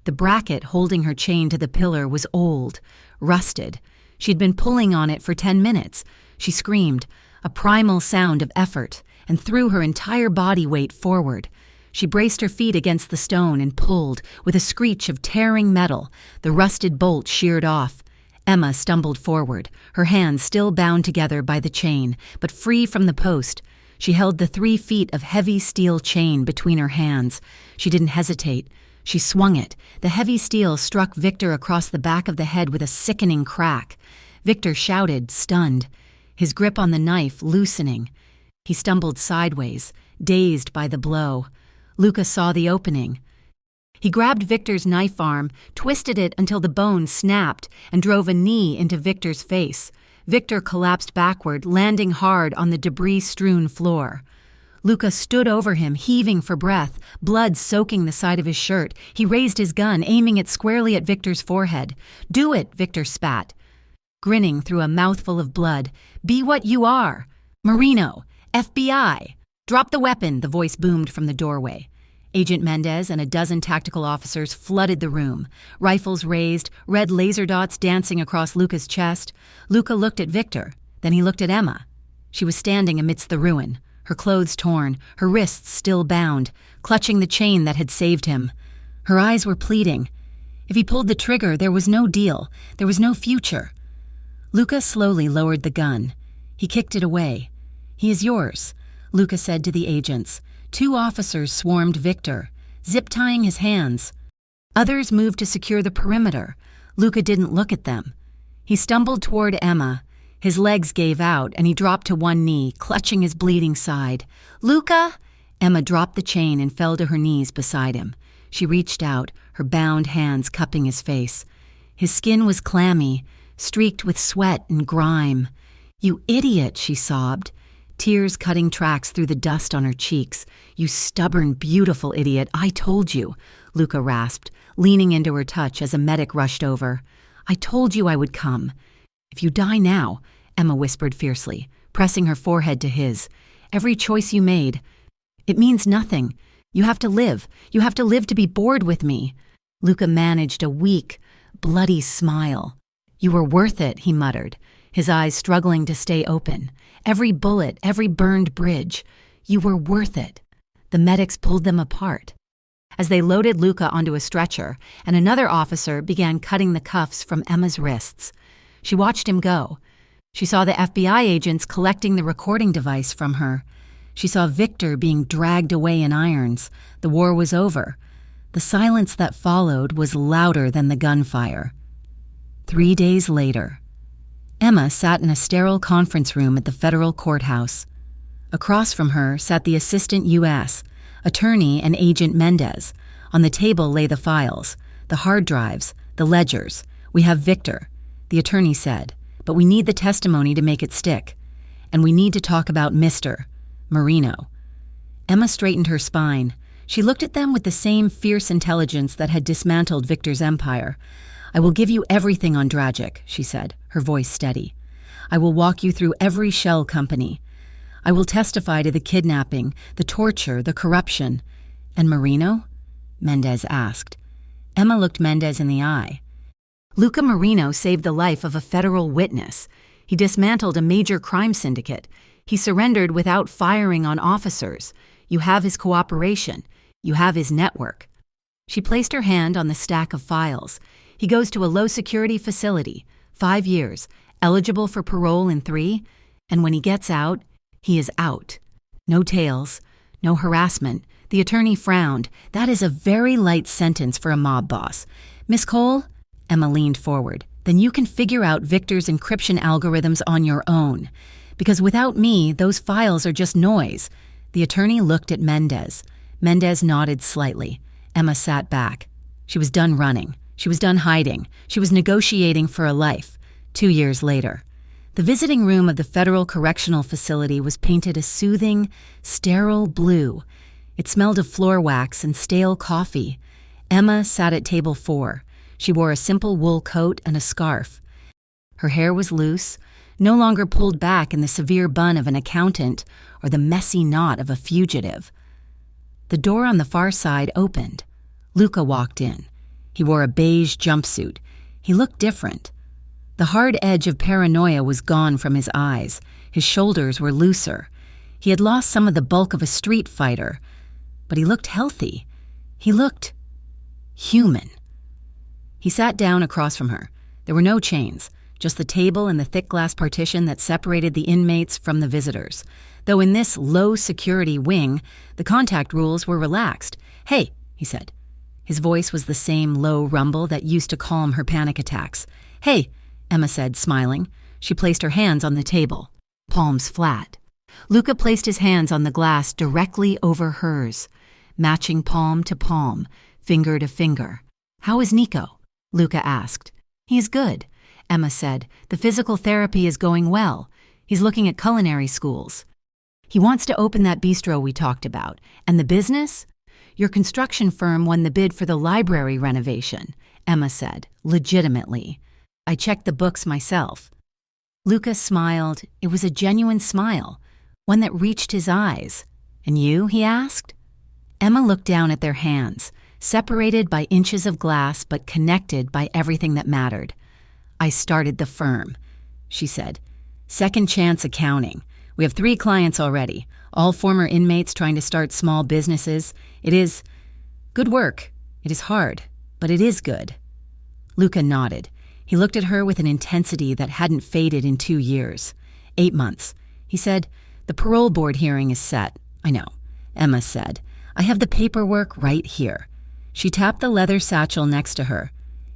The bracket holding her chain to the pillar was old, rusted. She'd been pulling on it for 10 minutes. She screamed, a primal sound of effort, and threw her entire body weight forward. She braced her feet against the stone and pulled, with a screech of tearing metal. The rusted bolt sheared off. Emma stumbled forward, her hands still bound together by the chain, but free from the post. She held the 3 feet of heavy steel chain between her hands. She didn't hesitate. She swung it. The heavy steel struck Victor across the back of the head with a sickening crack. Victor shouted, stunned, his grip on the knife loosening. He stumbled sideways, dazed by the blow. Luca saw the opening. He grabbed Victor's knife arm, twisted it until the bone snapped, and drove a knee into Victor's face. Victor collapsed backward, landing hard on the debris-strewn floor. Luca stood over him, heaving for breath, blood soaking the side of his shirt. He raised his gun, aiming it squarely at Victor's forehead. "Do it," Victor spat, grinning through a mouthful of blood. "Be what you are. Marino, FBI. Drop the weapon," the voice boomed from the doorway. Agent Mendez and a dozen tactical officers flooded the room, rifles raised, red laser dots dancing across Luca's chest. Luca looked at Victor, then he looked at Emma. She was standing amidst the ruin, her clothes torn, her wrists still bound, clutching the chain that had saved him. Her eyes were pleading. If he pulled the trigger, there was no deal, there was no future. Luca slowly lowered the gun. He kicked it away. "He is yours," Luca said to the agents. 2 officers swarmed Victor, zip-tying his hands. Others moved to secure the perimeter. Luca didn't look at them. He stumbled toward Emma. His legs gave out, and he dropped to one knee, clutching his bleeding side. "Luca!" Emma dropped the chain and fell to her knees beside him. She reached out, her bound hands cupping his face. His skin was clammy, streaked with sweat and grime. "You idiot," she sobbed, tears cutting tracks through the dust on her cheeks. "You stubborn, beautiful idiot, I told you," Luca rasped, leaning into her touch as a medic rushed over. "I told you I would come." "If you die now," Emma whispered fiercely, pressing her forehead to his, "every choice you made, it means nothing. You have to live. You have to live to be bored with me." Luca managed a weak, bloody smile. "You were worth it," he muttered, his eyes struggling to stay open. "Every bullet, every burned bridge. You were worth it." The medics pulled them apart as they loaded Luca onto a stretcher, and another officer began cutting the cuffs from Emma's wrists. She watched him go. She saw the FBI agents collecting the recording device from her. She saw Victor being dragged away in irons. The war was over. The silence that followed was louder than the gunfire. 3 days later, Emma sat in a sterile conference room at the federal courthouse. Across from her sat the assistant U.S., attorney and agent Mendez. On the table lay the files, the hard drives, the ledgers. "We have Victor," the attorney said, "but we need the testimony to make it stick. And we need to talk about Mr. Marino." Emma straightened her spine. She looked at them with the same fierce intelligence that had dismantled Victor's empire. "I will give you everything on Dragic," she said, her voice steady. "I will walk you through every shell company. I will testify to the kidnapping, the torture, the corruption." "And Marino?" Mendez asked. Emma looked Mendez in the eye. "Luca Marino saved the life of a federal witness. He dismantled a major crime syndicate. He surrendered without firing on officers. You have his cooperation. You have his network." She placed her hand on the stack of files. "He goes to a low-security facility, 5 years, eligible for parole in 3, and when he gets out, he is out. No tails, no harassment." The attorney frowned. "That is a very light sentence for a mob boss. Miss Cole?" Emma leaned forward. "Then you can figure out Victor's encryption algorithms on your own. Because without me, those files are just noise." The attorney looked at Mendez. Mendez nodded slightly. Emma sat back. She was done running. She was done hiding. She was negotiating for a life. 2 years later, the visiting room of the Federal Correctional Facility was painted a soothing, sterile blue. It smelled of floor wax and stale coffee. Emma sat at table 4. She wore a simple wool coat and a scarf. Her hair was loose, no longer pulled back in the severe bun of an accountant or the messy knot of a fugitive. The door on the far side opened. Luca walked in. He wore a beige jumpsuit. He looked different. The hard edge of paranoia was gone from his eyes. His shoulders were looser. He had lost some of the bulk of a street fighter, but he looked healthy. He looked human. He sat down across from her. There were no chains, just the table and the thick glass partition that separated the inmates from the visitors. Though in this low-security wing, the contact rules were relaxed. "Hey," he said. His voice was the same low rumble that used to calm her panic attacks. "Hey," Emma said, smiling. She placed her hands on the table, palms flat. Luca placed his hands on the glass directly over hers, matching palm to palm, finger to finger. "How is Nico?" Luca asked. "He is good," Emma said. "The physical therapy is going well. He's looking at culinary schools. He wants to open that bistro we talked about. And the business? Your construction firm won the bid for the library renovation," Emma said, legitimately. "I checked the books myself." Luca smiled. It was a genuine smile, one that reached his eyes. "And you?" he asked. Emma looked down at their hands, separated by inches of glass but connected by everything that mattered. "I started the firm," she said. "Second Chance Accounting. We have 3 clients already, all former inmates trying to start small businesses. It is good work. It is hard, but it is good." Luca nodded. He looked at her with an intensity that hadn't faded in 2 years. 8 months. He said, "The parole board hearing is set." "I know," Emma said. "I have the paperwork right here." She tapped the leather satchel next to her.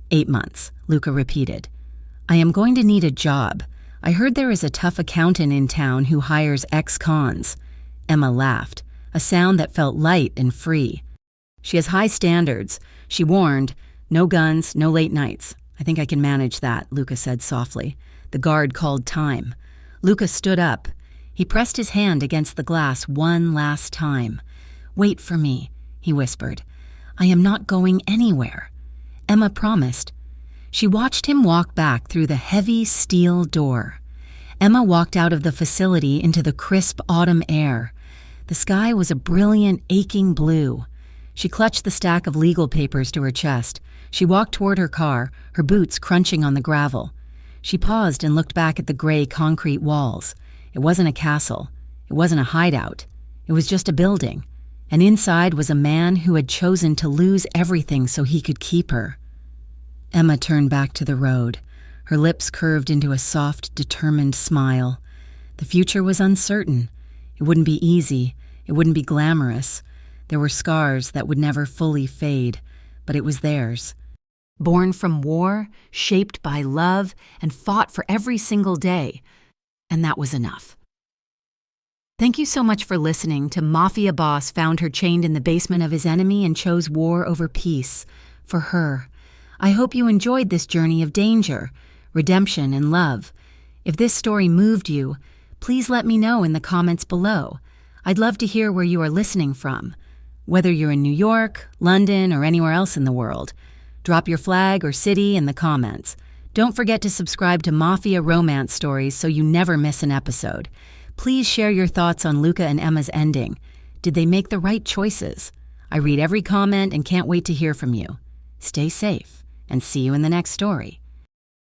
8 months, Luca repeated. "I am going to need a job. I heard there is a tough accountant in town who hires ex-cons." Emma laughed, a sound that felt light and free. "She has high standards," she warned. "No guns, no late nights. I think I can manage that," Luca said softly. The guard called time. Luca stood up. He pressed his hand against the glass one last time. "Wait for me," he whispered. "I am not going anywhere." Emma promised. She watched him walk back through the heavy steel door. Emma walked out of the facility into the crisp autumn air. The sky was a brilliant, aching blue. She clutched the stack of legal papers to her chest. She walked toward her car, her boots crunching on the gravel. She paused and looked back at the gray concrete walls. It wasn't a castle. It wasn't a hideout. It was just a building. And inside was a man who had chosen to lose everything so he could keep her. Emma turned back to the road. Her lips curved into a soft, determined smile. The future was uncertain. It wouldn't be easy. It wouldn't be glamorous. There were scars that would never fully fade, but it was theirs. Born from war, shaped by love, and fought for every single day. And that was enough. Thank you so much for listening to Mafia Boss Found Her Chained in the Basement of His Enemy and Chose War over Peace. For her. I hope you enjoyed this journey of danger, redemption, and love. If this story moved you, please let me know in the comments below. I'd love to hear where you are listening from. Whether you're in New York, London, or anywhere else in the world, drop your flag or city in the comments. Don't forget to subscribe to Mafia Romance Stories so you never miss an episode. Please share your thoughts on Luca and Emma's ending. Did they make the right choices? I read every comment and can't wait to hear from you. Stay safe, and see you in the next story.